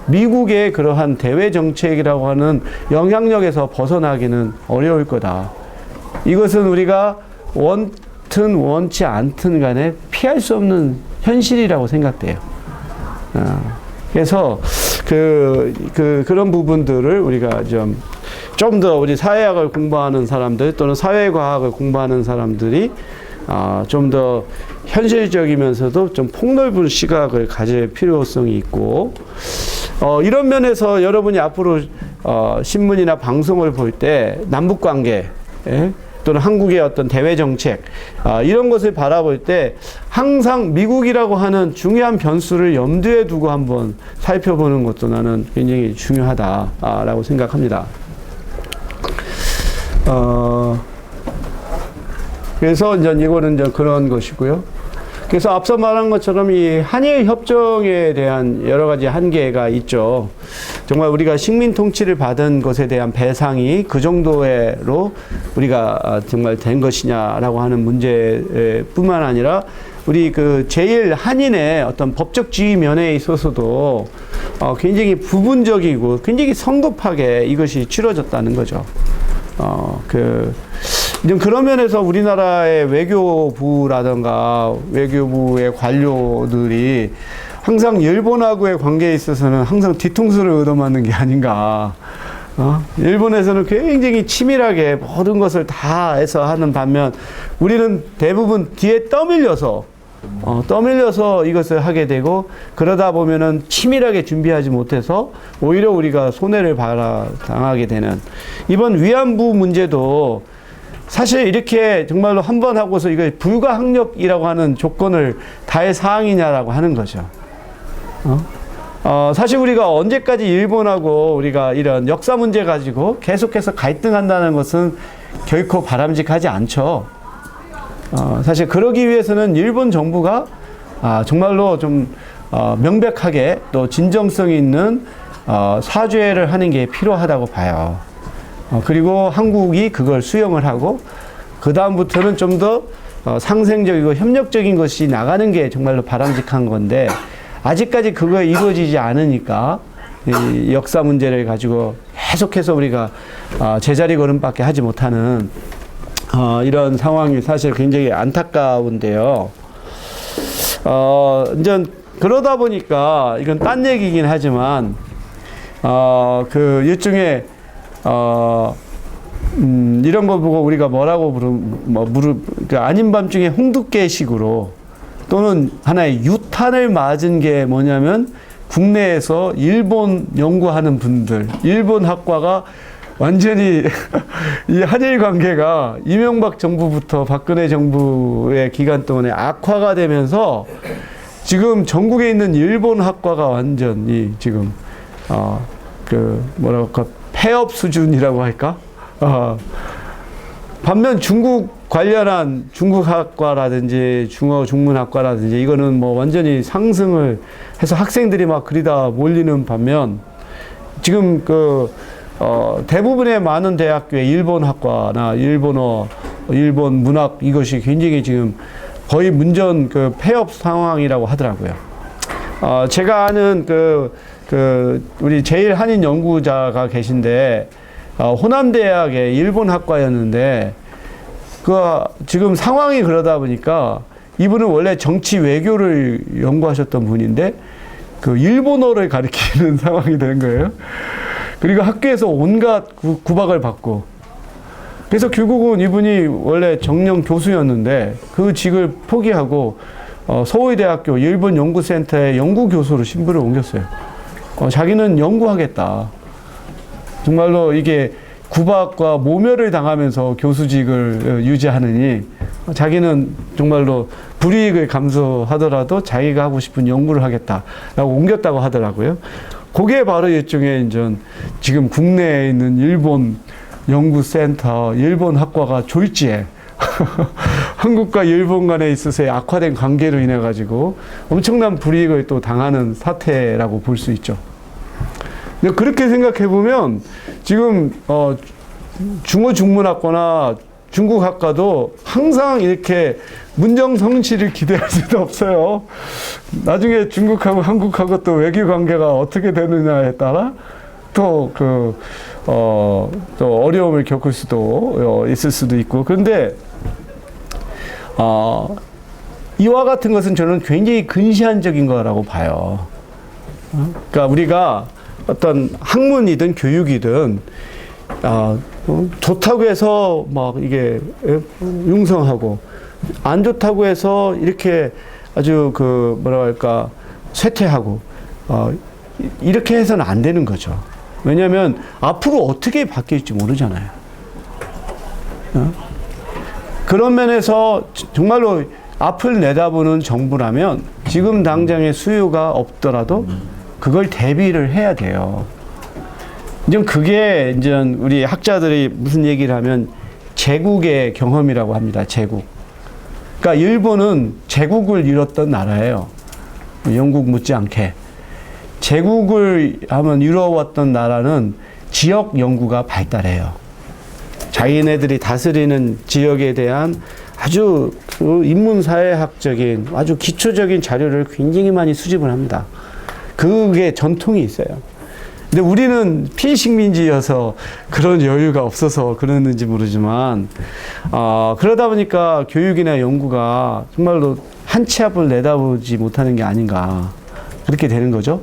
미국의 그러한 대외 정책이라고 하는 영향력에서 벗어나기는 어려울 거다. 이것은 우리가 원튼 원치 않든 간에 피할 수 없는 현실이라고 생각돼요. 그래서 그런 부분들을 우리가 좀 더 우리 사회학을 공부하는 사람들 또는 사회과학을 공부하는 사람들이 좀 더 현실적이면서도 좀 폭넓은 시각을 가질 필요성이 있고 이런 면에서 여러분이 앞으로 신문이나 방송을 볼 때 남북관계 또는 한국의 어떤 대외 정책 이런 것을 바라볼 때 항상 미국이라고 하는 중요한 변수를 염두에 두고 한번 살펴보는 것도 나는 굉장히 중요하다라고 생각합니다. 그래서 이거는 그런 것이고요. 그래서 앞서 말한 것처럼 이 한일 협정에 대한 여러 가지 한계가 있죠. 정말 우리가 식민 통치를 받은 것에 대한 배상이 그 정도로 우리가 정말 된 것이냐라고 하는 문제뿐만 아니라 우리 그 제일 한인의 어떤 법적 지위 면에 있어서도 굉장히 부분적이고 굉장히 성급하게 이것이 치러졌다는 거죠. 그런 면에서 우리나라의 외교부라든가 외교부의 관료들이 항상 일본하고의 관계에 있어서는 항상 뒤통수를 얻어맞는 게 아닌가. 일본에서는 굉장히 치밀하게 모든 것을 다 해서 하는 반면 우리는 대부분 뒤에 떠밀려서 이것을 하게 되고 그러다 보면은 치밀하게 준비하지 못해서 오히려 우리가 손해를 당하게 되는 이번 위안부 문제도 사실 이렇게 정말로 한 번 하고서 이거 불가항력이라고 하는 조건을 다할 사항이냐라고 하는 거죠. 사실 우리가 언제까지 일본하고 우리가 이런 역사 문제 가지고 계속해서 갈등한다는 것은 결코 바람직하지 않죠. 사실 그러기 위해서는 일본 정부가 정말로 좀 명백하게 또 진정성 있는 사죄를 하는 게 필요하다고 봐요. 그리고 한국이 그걸 수용을 하고 그 다음부터는 좀 더 상생적이고 협력적인 것이 나가는 게 정말로 바람직한 건데 아직까지 그거 이루어지지 않으니까 이 역사 문제를 가지고 계속해서 우리가 제자리 걸음밖에 하지 못하는 이런 상황이 사실 굉장히 안타까운데요. 이제 그러다 보니까 이건 딴 얘기긴 하지만 그 일종의 이런 거 보고 우리가 뭐라고 아닌 밤중에 홍두깨식으로 또는 하나의 유탄을 맞은 게 뭐냐면 국내에서 일본 연구하는 분들, 일본 학과가 완전히 이 한일 관계가 이명박 정부부터 박근혜 정부의 기간 동안에 악화가 되면서 지금 전국에 있는 일본 학과가 완전히 지금 폐업 수준이라고 할까? 반면 중국 관련한 중국학과라든지 중문학과라든지 이거는 뭐 완전히 상승을 해서 학생들이 막 그리다 몰리는 반면 지금 대부분의 많은 대학교의 일본 학과나 일본어, 일본 문학 이것이 굉장히 지금 거의 문전 폐업 상황이라고 하더라고요. 제가 아는 우리 제일 한인 연구자가 계신데 호남대학의 일본 학과였는데 지금 상황이 그러다 보니까 이분은 원래 정치 외교를 연구하셨던 분인데 그 일본어를 가리키는 상황이 된 거예요. 그리고 학교에서 온갖 구박을 받고, 그래서 결국은 이분이 원래 정령 교수였는데 그 직을 포기하고 서울대학교 일본 연구센터에 연구교수로 신분을 옮겼어요. 자기는 연구하겠다. 정말로 이게 구박과 모멸을 당하면서 교수직을 유지하느니 자기는 정말로 불이익을 감수하더라도 자기가 하고 싶은 연구를 하겠다라고 옮겼다고 하더라고요. 그게 바로 일종의 이제 지금 국내에 있는 일본 연구센터, 일본 학과가 졸지에 한국과 일본 간에 있어서의 악화된 관계로 인해 가지고 엄청난 불이익을 또 당하는 사태라고 볼 수 있죠. 근데 그렇게 생각해 보면 지금 중어 중문학과나 중국 학과도 항상 이렇게 문정성시를 기대할 수도 없어요. 나중에 중국하고 한국하고 또 외교 관계가 어떻게 되느냐에 따라 또 또 어려움을 겪을 수도 있을 수도 있고. 그런데 이와 같은 것은 저는 굉장히 근시안적인 거라고 봐요. 그러니까 우리가 어떤 학문이든 교육이든 좋다고 해서 막 이게 융성하고 안 좋다고 해서 이렇게 아주 뭐라 할까 쇠퇴하고 이렇게 해서는 안 되는 거죠. 왜냐하면 앞으로 어떻게 바뀔지 모르잖아요. 그런 면에서 정말로 앞을 내다보는 정부라면 지금 당장의 수요가 없더라도 그걸 대비를 해야 돼요. 이제 그게 이제 우리 학자들이 무슨 얘기를 하면 제국의 경험이라고 합니다. 제국. 그러니까 일본은 제국을 이뤘던 나라예요. 영국 못지않게. 제국을 한번 이루어왔던 나라는 지역 연구가 발달해요. 자기네들이 다스리는 지역에 대한 아주 인문사회학적인 아주 기초적인 자료를 굉장히 많이 수집을 합니다. 그게 전통이 있어요. 근데 우리는 피식민지여서 그런 여유가 없어서 그러는지 모르지만, 그러다 보니까 교육이나 연구가 정말로 한 치 앞을 내다보지 못하는 게 아닌가. 그렇게 되는 거죠.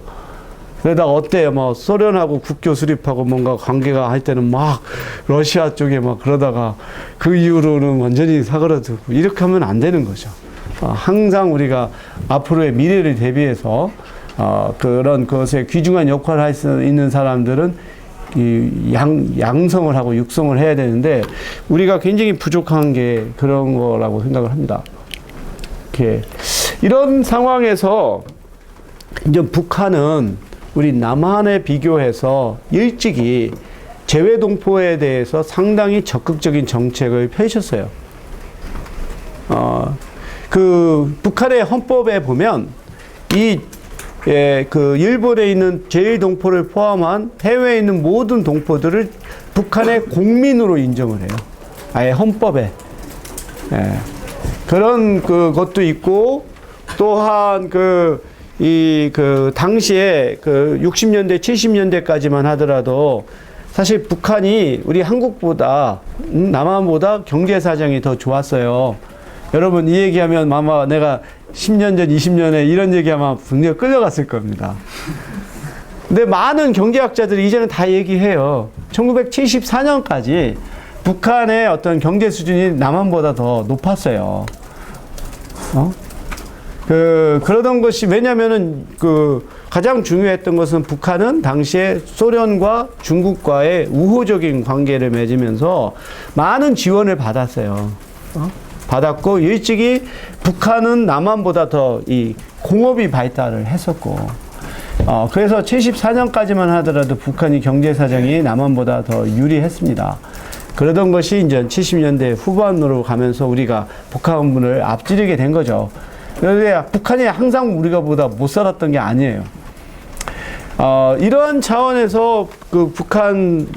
그러다가 어때요? 뭐, 소련하고 국교 수립하고 뭔가 관계가 할 때는 막 러시아 쪽에 막 그러다가 그 이후로는 완전히 사그라들고 이렇게 하면 안 되는 거죠. 항상 우리가 앞으로의 미래를 대비해서 그런 것에 귀중한 역할을 할 수 있는 사람들은 양성을 하고 육성을 해야 되는데 우리가 굉장히 부족한 게 그런 거라고 생각을 합니다. 이런 상황에서 이제 북한은 우리 남한에 비교해서 일찍이 재외동포에 대해서 상당히 적극적인 정책을 펼쳤어요. 북한의 헌법에 보면 일본에 있는 제1동포를 포함한 해외에 있는 모든 동포들을 북한의 국민으로 인정을 해요. 아예 헌법에. 그런 것도 있고, 또한 당시에 60년대, 70년대까지만 하더라도 사실 북한이 우리 한국보다, 남한보다 경제 사정이 더 좋았어요. 여러분, 이 얘기하면 아마 내가 10년 전, 20년에 이런 얘기하면 분명히 끌려갔을 겁니다. 근데 많은 경제학자들이 이제는 다 얘기해요. 1974년까지 북한의 어떤 경제 수준이 남한보다 더 높았어요. 그러던 것이 왜냐면은 가장 중요했던 것은 북한은 당시에 소련과 중국과의 우호적인 관계를 맺으면서 많은 지원을 받았어요. 받았고, 일찍이 북한은 남한보다 더 이 공업이 발달을 했었고, 그래서 74년까지만 하더라도 북한이 경제 사정이 남한보다 더 유리했습니다. 그러던 것이 이제 70년대 후반으로 가면서 우리가 북한을 앞지르게 된 거죠. 그런데 북한이 항상 우리가 보다 못 살았던 게 아니에요. 이러한 차원에서 북한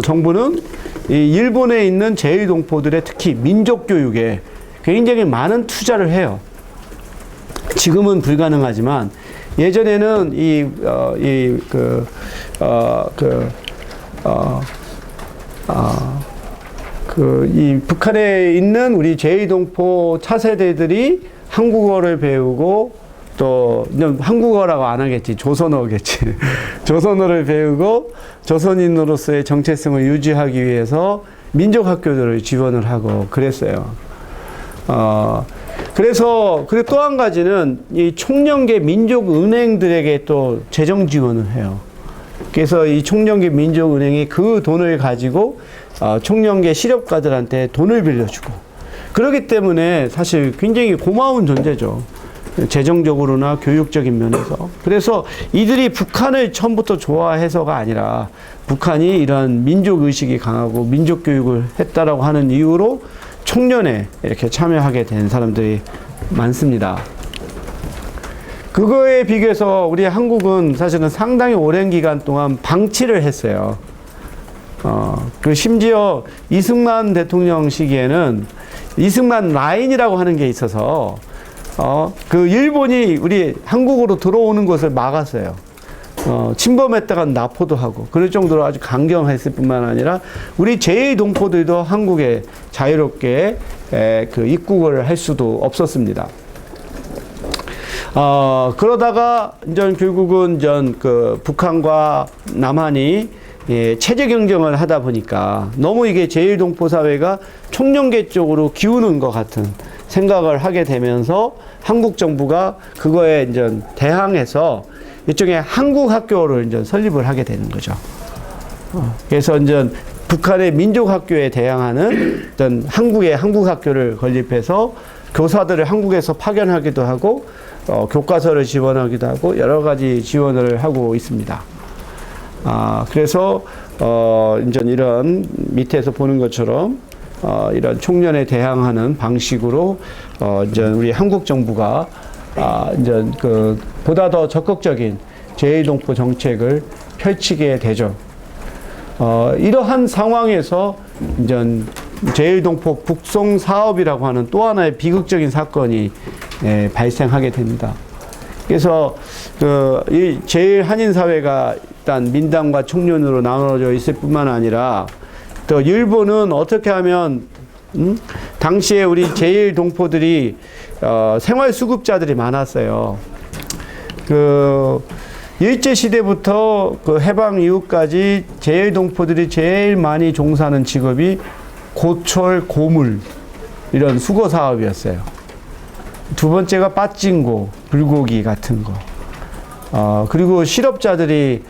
정부는 이 일본에 있는 제1동포들의 특히 민족교육에 굉장히 많은 투자를 해요. 지금은 불가능하지만 예전에는 이 북한에 있는 우리 제2동포 차세대들이 한국어를 배우고 또 한국어라고 안 하겠지. 조선어겠지. 조선어를 배우고 조선인으로서의 정체성을 유지하기 위해서 민족학교들을 지원을 하고 그랬어요. 그래서 그리고 또 한 가지는 이 총련계 민족은행들에게 또 재정 지원을 해요. 그래서 이 총련계 민족은행이 그 돈을 가지고 총련계 실업가들한테 돈을 빌려주고 그렇기 때문에 사실 굉장히 고마운 존재죠. 재정적으로나 교육적인 면에서. 그래서 이들이 북한을 처음부터 좋아해서가 아니라 북한이 이런 민족의식이 강하고 민족교육을 했다라고 하는 이유로 총련에 이렇게 참여하게 된 사람들이 많습니다. 그거에 비교해서 우리 한국은 사실은 상당히 오랜 기간 동안 방치를 했어요. 그 심지어 이승만 대통령 시기에는 이승만 라인이라고 하는 게 있어서 그 일본이 우리 한국으로 들어오는 것을 막았어요. 침범했다가 납포도 하고 그럴 정도로 아주 강경했을 뿐만 아니라 우리 제2동포들도 한국에 자유롭게 그 입국을 할 수도 없었습니다. 그러다가 이제 결국은 그 북한과 남한이 체제 경쟁을 하다 보니까 너무 이게 제1동포 사회가 총련계 쪽으로 기우는 것 같은 생각을 하게 되면서 한국 정부가 그거에 이제 대항해서 이쪽에 한국 학교를 이제 설립을 하게 되는 거죠. 그래서 이제 북한의 민족 학교에 대항하는 어떤 한국의 한국 학교를 건립해서 교사들을 한국에서 파견하기도 하고 교과서를 지원하기도 하고 여러 가지 지원을 하고 있습니다. 그래서 이제 이런 밑에서 보는 것처럼 이런 총련에 대항하는 방식으로 이제 우리 한국 정부가 이제 그 보다 더 적극적인 제2동포 정책을 펼치게 되죠. 이러한 상황에서 이제 제1동포 북송 사업이라고 하는 또 하나의 비극적인 사건이 발생하게 됩니다. 그래서 이 제1한인 사회가 일단 민당과 총련으로 나눠져 있을 뿐만 아니라 또 일본은 어떻게 하면 당시에 우리 제1동포들이 생활수급자들이 많았어요. 그 일제시대부터 그 해방 이후까지 제1동포들이 제일 많이 종사하는 직업이 고철, 고물 이런 수거 사업이었어요. 두 번째가 빠찡고, 불고기 같은 거. 그리고 실업자들이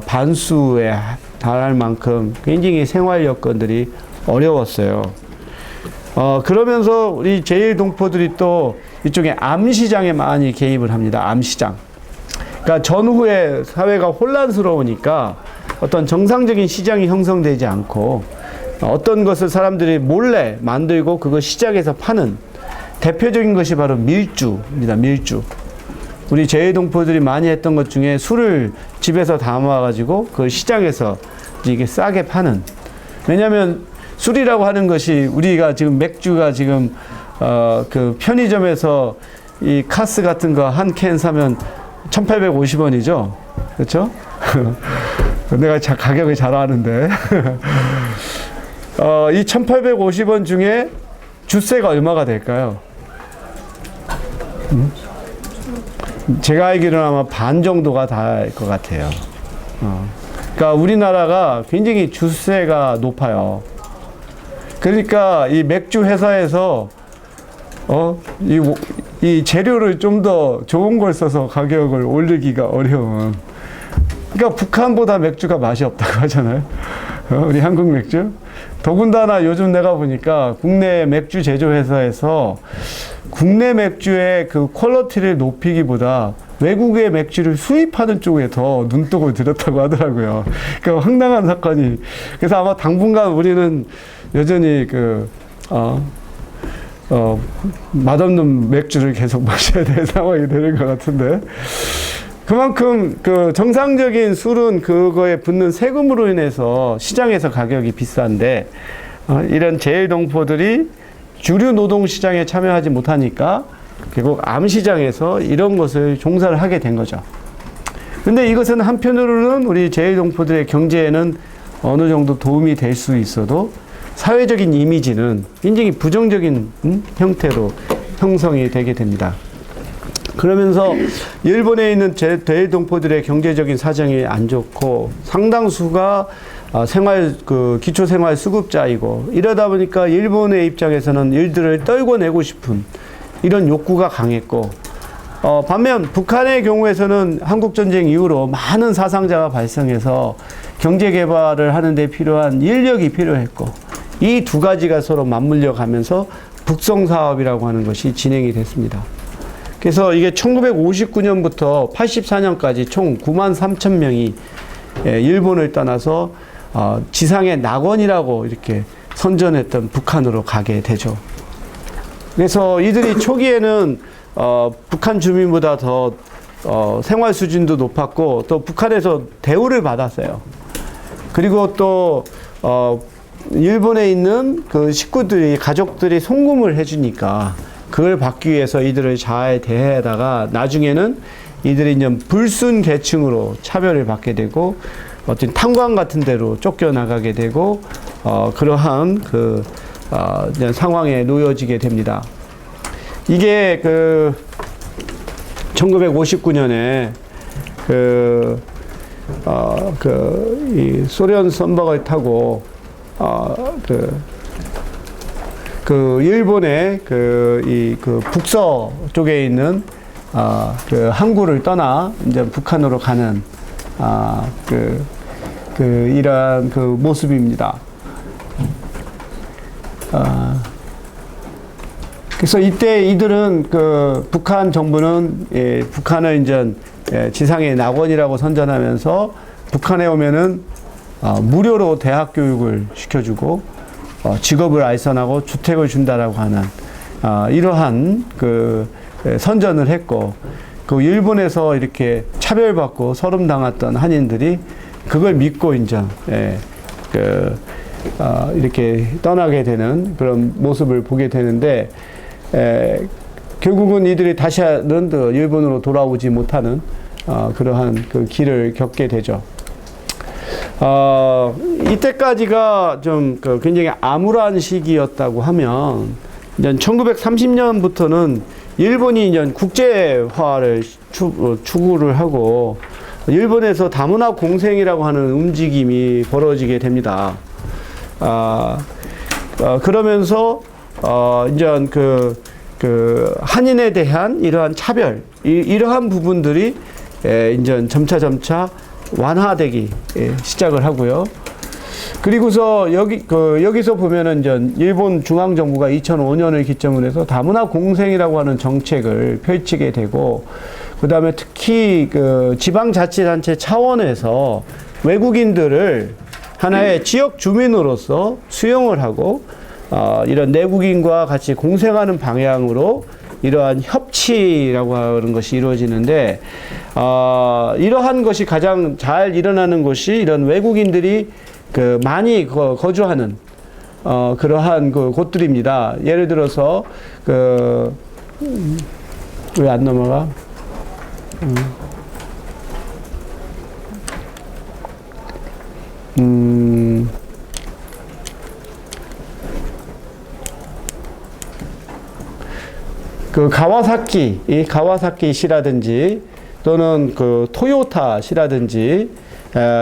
반수에 달할 만큼 굉장히 생활 여건들이 어려웠어요. 그러면서 우리 제1동포들이 또 이쪽에 암시장에 많이 개입을 합니다. 암시장. 그러니까 전후에 사회가 혼란스러우니까 어떤 정상적인 시장이 형성되지 않고 어떤 것을 사람들이 몰래 만들고 그거 시장에서 파는 대표적인 것이 바로 밀주입니다. 밀주. 우리 제1동포들이 많이 했던 것 중에 술을 집에서 담아가지고 그 시장에서 이게 싸게 파는. 왜냐하면 술이라고 하는 것이 우리가 지금 맥주가 지금 그 편의점에서 이 카스 같은 거 한 캔 사면 1,850원이죠. 그렇죠? 내가 가격을 잘 아는데. 이 1,850원 중에 주세가 얼마가 될까요? 제가 알기로는 아마 반 정도가 될 것 같아요. 그러니까 우리나라가 굉장히 주세가 높아요. 그러니까 이 맥주 회사에서 이 재료를 좀 더 좋은 걸 써서 가격을 올리기가 어려운. 그러니까 북한보다 맥주가 맛이 없다고 하잖아요. 우리 한국 맥주. 더군다나 요즘 내가 보니까 국내 맥주 제조회사에서 국내 맥주의 그 퀄리티를 높이기보다 외국의 맥주를 수입하는 쪽에 더 눈독을 들였다고 하더라고요. 그러니까 황당한 사건이. 그래서 아마 당분간 우리는 여전히 맛없는 맥주를 계속 마셔야 될 상황이 되는 것 같은데. 그만큼 그 정상적인 술은 그거에 붙는 세금으로 인해서 시장에서 가격이 비싼데 이런 제1동포들이 주류 노동 시장에 참여하지 못하니까 결국 암시장에서 이런 것을 종사를 하게 된 거죠. 근데 이것은 한편으로는 우리 제1동포들의 경제에는 어느 정도 도움이 될 수 있어도 사회적인 이미지는 굉장히 부정적인 형태로 형성이 되게 됩니다. 그러면서 일본에 있는 대동포들의 경제적인 사정이 안 좋고 상당수가 기초생활 수급자이고 이러다 보니까 일본의 입장에서는 일들을 떨궈내고 싶은 이런 욕구가 강했고 반면 북한의 경우에서는 한국전쟁 이후로 많은 사상자가 발생해서 경제개발을 하는 데 필요한 인력이 필요했고 이 두 가지가 서로 맞물려 가면서 북성사업이라고 하는 것이 진행이 됐습니다. 그래서 이게 1959년부터 84년까지 총 9만 3천 명이 일본을 떠나서 지상의 낙원이라고 이렇게 선전했던 북한으로 가게 되죠. 그래서 이들이 초기에는 북한 주민보다 더 생활 수준도 높았고 또 북한에서 대우를 받았어요. 그리고 또 일본에 있는 그 가족들이 송금을 해주니까 그걸 받기 위해서 이들을 잘 대하다가 나중에는 이들이 이제 불순 계층으로 차별을 받게 되고 어떤 탄광 같은 데로 쫓겨나가게 되고 그러한 상황에 놓여지게 됩니다. 이게 1959년에 이 소련 선박을 타고 일본의 북서 쪽에 있는 항구를 떠나 이제 북한으로 가는 이러한 모습입니다. 그래서 이때 이들은 북한 정부는 북한을 이제 지상의 낙원이라고 선전하면서 북한에 오면은 무료로 대학 교육을 시켜주고 직업을 알선하고 주택을 준다라고 하는 이러한 선전을 했고 일본에서 이렇게 차별받고 서름당했던 한인들이 그걸 믿고 이제 이렇게 떠나게 되는 그런 모습을 보게 되는데 결국은 이들이 다시는 일본으로 돌아오지 못하는 그러한 길을 겪게 되죠. 이때까지가 좀 굉장히 암울한 시기였다고 하면, 이제 1930년부터는 일본이 이제 국제화를 추구를 하고, 일본에서 다문화 공생이라고 하는 움직임이 벌어지게 됩니다. 그러면서, 이제 한인에 대한 이러한 차별, 이러한 부분들이 이제 점차 완화되기 시작을 하고요. 그리고서 여기서 보면은 이제 일본 중앙정부가 2005년을 기점으로 해서 다문화 공생이라고 하는 정책을 펼치게 되고, 그 다음에 특히 지방자치단체 차원에서 외국인들을 하나의 지역 주민으로서 수용을 하고, 이런 내국인과 같이 공생하는 방향으로 이러한 협치라고 하는 것이 이루어지는데, 이러한 것이 가장 잘 일어나는 곳이 이런 외국인들이 많이 거주하는 그러한 곳들입니다. 예를 들어서 왜 안 넘어가? 가와사키 시라든지 또는 토요타 시라든지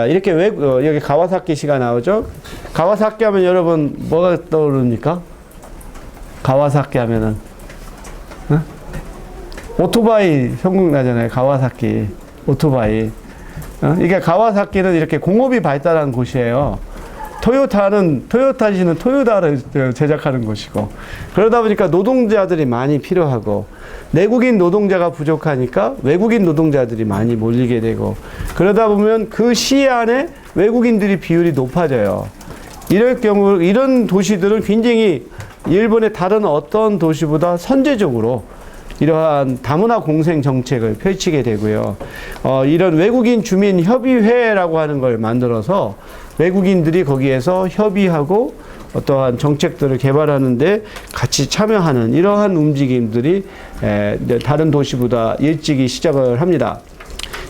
이렇게 여기 가와사키 시가 나오죠. 가와사키 하면 여러분 뭐가 떠오릅니까? 가와사키 하면은 오토바이 생각나잖아요. 가와사키 오토바이. 이게 가와사키는 이렇게 공업이 발달한 곳이에요. 토요타시는 토요타를 제작하는 곳이고, 그러다 보니까 노동자들이 많이 필요하고, 내국인 노동자가 부족하니까 외국인 노동자들이 많이 몰리게 되고, 그러다 보면 그 시 안에 외국인들이 비율이 높아져요. 이럴 경우 이런 도시들은 굉장히 일본의 다른 어떤 도시보다 선제적으로 이러한 다문화 공생 정책을 펼치게 되고요. 이런 외국인 주민 협의회라고 하는 걸 만들어서 외국인들이 거기에서 협의하고 어떠한 정책들을 개발하는데 같이 참여하는 이러한 움직임들이 다른 도시보다 일찍이 시작을 합니다.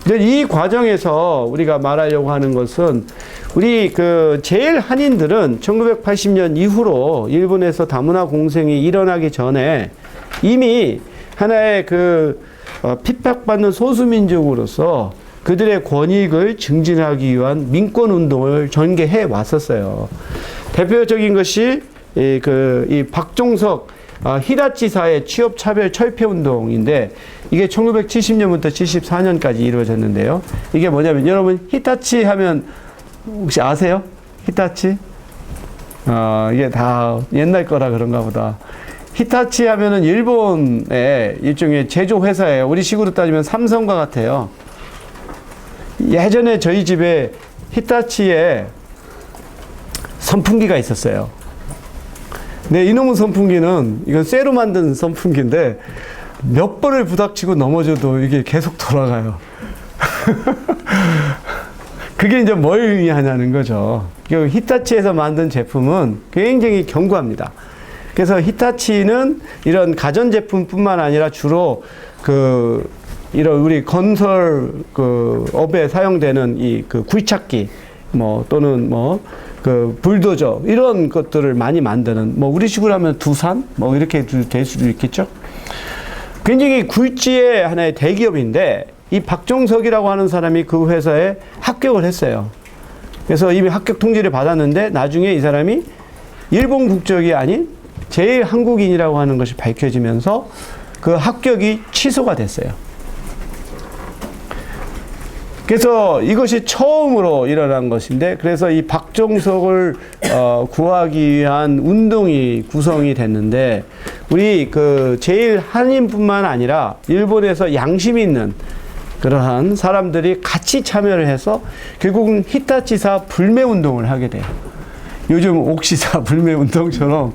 이제 이 과정에서 우리가 말하려고 하는 것은 우리 그 제일 한인들은 1980년 이후로 일본에서 다문화 공생이 일어나기 전에 이미 하나의 핍박받는 소수민족으로서 그들의 권익을 증진하기 위한 민권운동을 전개해 왔었어요. 대표적인 것이 이 박종석 히라치사의 취업차별 철폐운동인데 이게 1970년부터 74년까지 이루어졌는데요. 이게 뭐냐면 여러분 히타치 하면 혹시 아세요? 히타치? 이게 다 옛날 거라 그런가 보다. 히타치 하면은 일본의 일종의 제조회사예요. 우리 식으로 따지면 삼성과 같아요. 예전에 저희 집에 히타치에 선풍기가 있었어요. 네, 이놈의 선풍기는 이건 쇠로 만든 선풍기인데 몇 번을 부닥치고 넘어져도 이게 계속 돌아가요. 그게 이제 뭘 의미하냐는 거죠. 히타치에서 만든 제품은 굉장히 견고합니다. 그래서 히타치는 이런 가전제품뿐만 아니라 주로 이런 우리 건설 업에 사용되는 이 굴착기 또는 불도저 이런 것들을 많이 만드는 우리식으로 하면 두산 이렇게 될 수도 있겠죠. 굉장히 굴지의 하나의 대기업인데 이 박종석이라고 하는 사람이 그 회사에 합격을 했어요. 그래서 이미 합격 통지를 받았는데 나중에 이 사람이 일본 국적이 아닌 제일 한국인이라고 하는 것이 밝혀지면서 그 합격이 취소가 됐어요. 그래서 이것이 처음으로 일어난 것인데, 그래서 이 박종석을 구하기 위한 운동이 구성이 됐는데, 우리 제일 한인뿐만 아니라 일본에서 양심이 있는 그러한 사람들이 같이 참여를 해서 결국은 히타치사 불매운동을 하게 돼요. 요즘 옥시사 불매운동처럼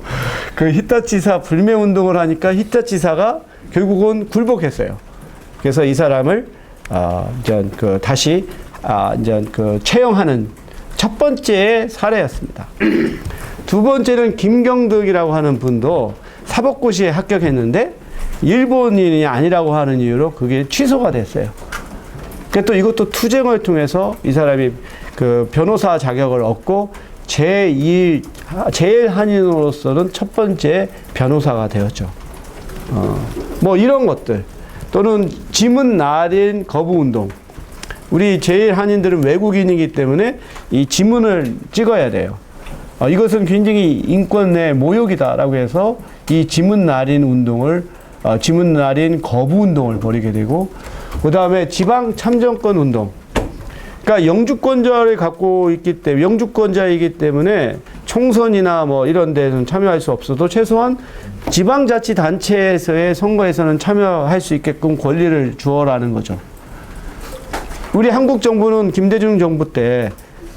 그 히타치사 불매운동을 하니까 히타치사가 결국은 굴복했어요. 그래서 이 사람을 다시 채용하는 첫 번째 사례였습니다. 두 번째는 김경득이라고 하는 분도 사법고시에 합격했는데 일본인이 아니라고 하는 이유로 그게 취소가 됐어요. 또 이것도 투쟁을 통해서 이 사람이 변호사 자격을 얻고 제일 한인으로서는 첫 번째 변호사가 되었죠. 이런 것들. 또는 지문 날인 거부운동. 우리 제일 한인들은 외국인이기 때문에 이 지문을 찍어야 돼요. 이것은 굉장히 인권의 모욕이다라고 해서 이 지문 날인 운동을, 지문 날인 거부운동을 벌이게 되고, 그 다음에 지방 참정권 운동. 그러니까 영주권자를 갖고 있기 때문에, 영주권자이기 때문에 총선이나 이런 데는 참여할 수 없어도 최소한 지방자치단체에서의 선거에서는 참여할 수 있게끔 권리를 주어라는 거죠. 우리 한국 정부는 김대중 정부 때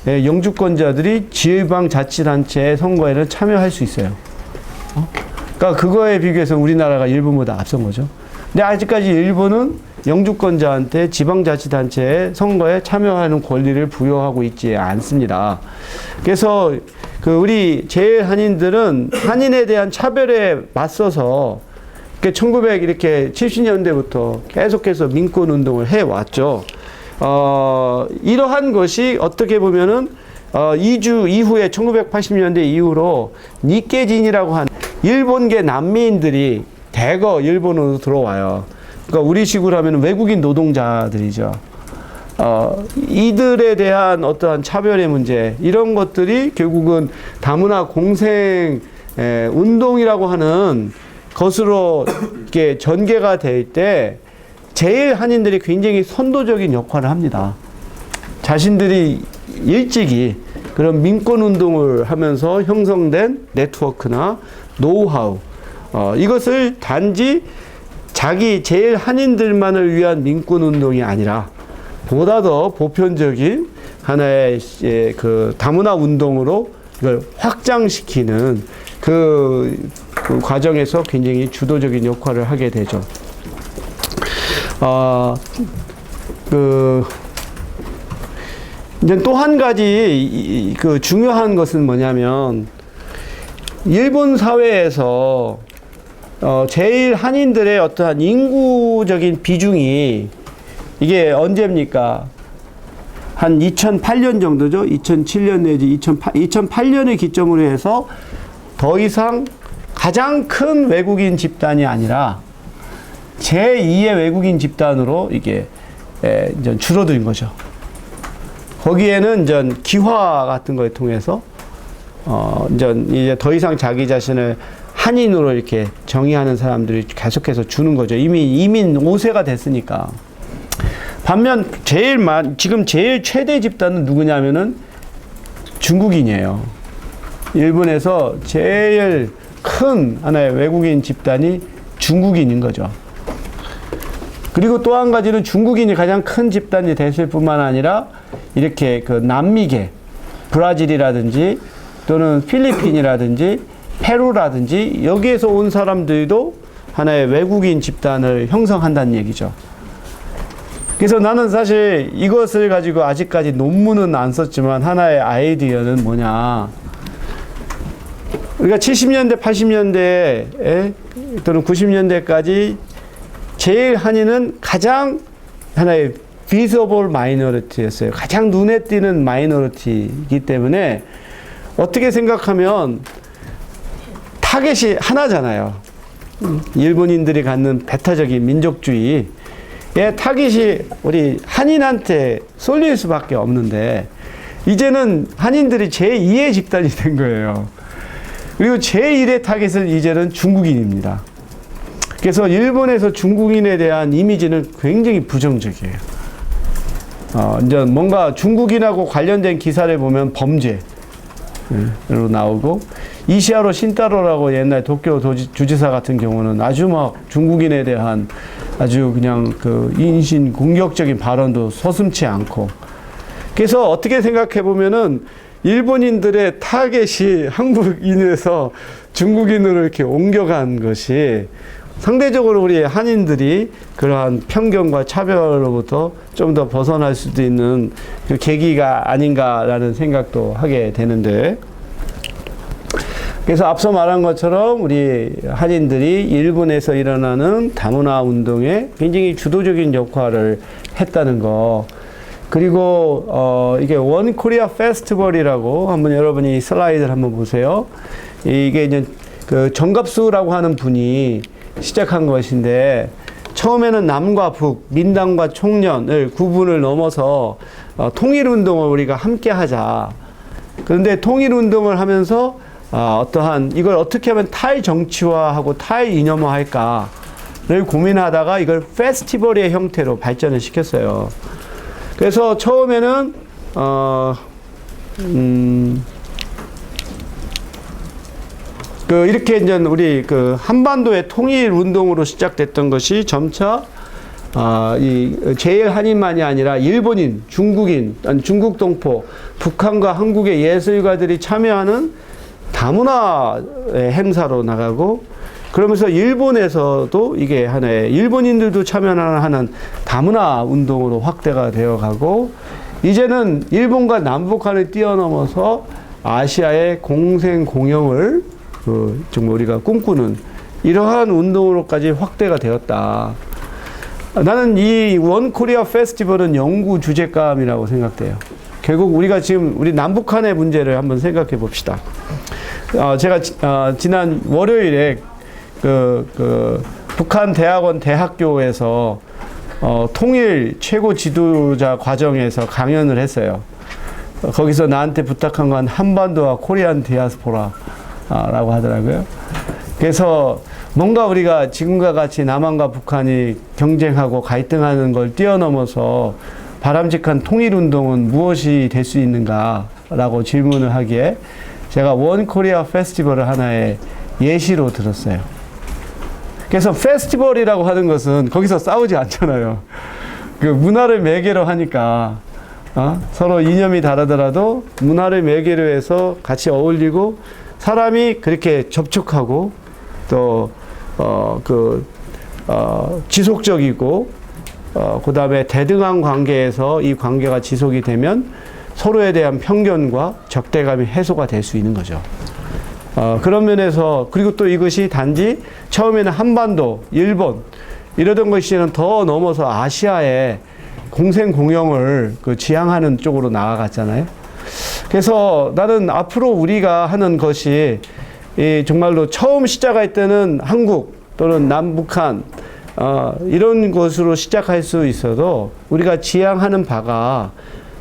영주권자들이 지방자치단체의 선거에는 참여할 수 있어요. 그러니까 그거에 비교해서 우리나라가 일본보다 앞선 거죠. 근데 아직까지 일본은 영주권자한테 지방자치단체의 선거에 참여하는 권리를 부여하고 있지 않습니다. 그래서 우리 제일 한인들은 한인에 대한 차별에 맞서서 1970년대부터 계속해서 민권운동을 해왔죠. 이러한 것이 어떻게 보면은 이주 이후에 1980년대 이후로 니케진이라고 하는 일본계 난민들이 대거 일본으로 들어와요. 그러니까 우리식으로 하면 외국인 노동자들이죠. 이들에 대한 어떠한 차별의 문제, 이런 것들이 결국은 다문화 공생 운동이라고 하는 것으로 이렇게 전개가 될 때 제일 한인들이 굉장히 선도적인 역할을 합니다. 자신들이 일찍이 그런 민권 운동을 하면서 형성된 네트워크나 노하우, 이것을 단지 자기 제일 한인들만을 위한 민권 운동이 아니라 보다 더 보편적인 하나의 다문화 운동으로 이걸 확장시키는 그 과정에서 굉장히 주도적인 역할을 하게 되죠. 이제 또 한 가지 중요한 것은 뭐냐면 일본 사회에서 제일 한인들의 어떠한 인구적인 비중이 이게 언제입니까? 한 2008년 정도죠. 2007년 내지 2008년을 기점으로 해서 더 이상 가장 큰 외국인 집단이 아니라 제2의 외국인 집단으로 이게 이제 줄어든 거죠. 거기에는 이제 기화 같은 걸 통해서 이제 더 이상 자기 자신을 한인으로 이렇게 정의하는 사람들이 계속해서 주는 거죠. 이미 이민 5세가 됐으니까. 반면 지금 제일 최대 집단은 누구냐면은 중국인이에요. 일본에서 제일 큰 하나의 외국인 집단이 중국인인 거죠. 그리고 또 한 가지는 중국인이 가장 큰 집단이 됐을 뿐만 아니라 이렇게 그 남미계, 브라질이라든지 또는 필리핀이라든지 페루라든지 여기에서 온 사람들도 하나의 외국인 집단을 형성한다는 얘기죠. 그래서 나는 사실 이것을 가지고 아직까지 논문은 안 썼지만 하나의 아이디어는 뭐냐. 우리가 70년대, 80년대에 또는 90년대까지 제일 한인은 가장 하나의 visible minority였어요. 가장 눈에 띄는 마이너리티이기 때문에 어떻게 생각하면 타겟이 하나잖아요. 일본인들이 갖는 배타적인 민족주의의 타겟이 우리 한인한테 쏠릴 수밖에 없는데 이제는 한인들이 제2의 집단이 된 거예요. 그리고 제1의 타겟은 이제는 중국인입니다. 그래서 일본에서 중국인에 대한 이미지는 굉장히 부정적이에요. 이제 뭔가 중국인하고 관련된 기사를 보면 범죄로 나오고, 이시하로 신타로라고 옛날 도쿄 주지사 같은 경우는 아주 막 중국인에 대한 아주 그냥 그 인신 공격적인 발언도 서슴지 않고, 그래서 어떻게 생각해 보면은 일본인들의 타겟이 한국인에서 중국인으로 이렇게 옮겨간 것이 상대적으로 우리 한인들이 그러한 편견과 차별로부터 좀 더 벗어날 수도 있는 그 계기가 아닌가라는 생각도 하게 되는데, 그래서 앞서 말한 것처럼 우리 한인들이 일본에서 일어나는 다문화 운동에 굉장히 주도적인 역할을 했다는 거, 그리고 이게 원 코리아 페스티벌이라고 한번 여러분이 슬라이드를 한번 보세요. 이게 이제 그 정갑수라고 하는 분이 시작한 것인데, 처음에는 남과 북, 민당과 총련을 구분을 넘어서 통일운동을 우리가 함께 하자. 그런데 통일운동을 하면서 어떠한 이걸 어떻게 하면 타이 정치화하고 타이 이념화할까를 고민하다가 이걸 페스티벌의 형태로 발전을 시켰어요. 그래서 처음에는 이렇게 이제 우리 그 한반도의 통일 운동으로 시작됐던 것이 점차 이 제일 한인만이 아니라 일본인, 중국인, 중국 동포, 북한과 한국의 예술가들이 참여하는 다문화의 행사로 나가고, 그러면서 일본에서도 이게 하나의 일본인들도 참여하는 다문화 운동으로 확대가 되어 가고, 이제는 일본과 남북한을 뛰어넘어서 아시아의 공생 공영을 정말 우리가 꿈꾸는 이러한 운동으로까지 확대가 되었다. 나는 이 원 코리아 페스티벌은 영구 주제감이라고 생각돼요. 결국 우리가 지금 우리 남북한의 문제를 한번 생각해 봅시다. 제가 지난 월요일에 북한 대학원 대학교에서 통일 최고 지도자 과정에서 강연을 했어요. 거기서 나한테 부탁한 건 한반도와 코리안 디아스포라 라고 하더라고요. 그래서 뭔가 우리가 지금과 같이 남한과 북한이 경쟁하고 갈등하는 걸 뛰어넘어서 바람직한 통일운동은 무엇이 될 수 있는가 라고 질문을 하기에 제가 원 코리아 페스티벌을 하나의 예시로 들었어요. 그래서 페스티벌이라고 하는 것은 거기서 싸우지 않잖아요. 그 문화를 매개로 하니까 서로 이념이 다르더라도 문화를 매개로 해서 같이 어울리고 사람이 그렇게 접촉하고 또 지속적이고 그 다음에 대등한 관계에서 이 관계가 지속이 되면 서로에 대한 편견과 적대감이 해소가 될 수 있는 거죠. 그런 면에서, 그리고 또 이것이 단지 처음에는 한반도, 일본 이러던 것이 더 넘어서 아시아에 공생 공영을 지향하는 쪽으로 나아갔잖아요. 그래서 나는 앞으로 우리가 하는 것이 정말로 처음 시작할 때는 한국 또는 남북한 이런 것으로 시작할 수 있어도 우리가 지향하는 바가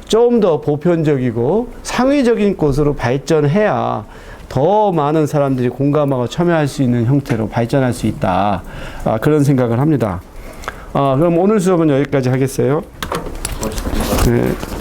좀 더 보편적이고 상위적인 곳으로 발전해야 더 많은 사람들이 공감하고 참여할 수 있는 형태로 발전할 수 있다. 그런 생각을 합니다. 그럼 오늘 수업은 여기까지 하겠어요. 네.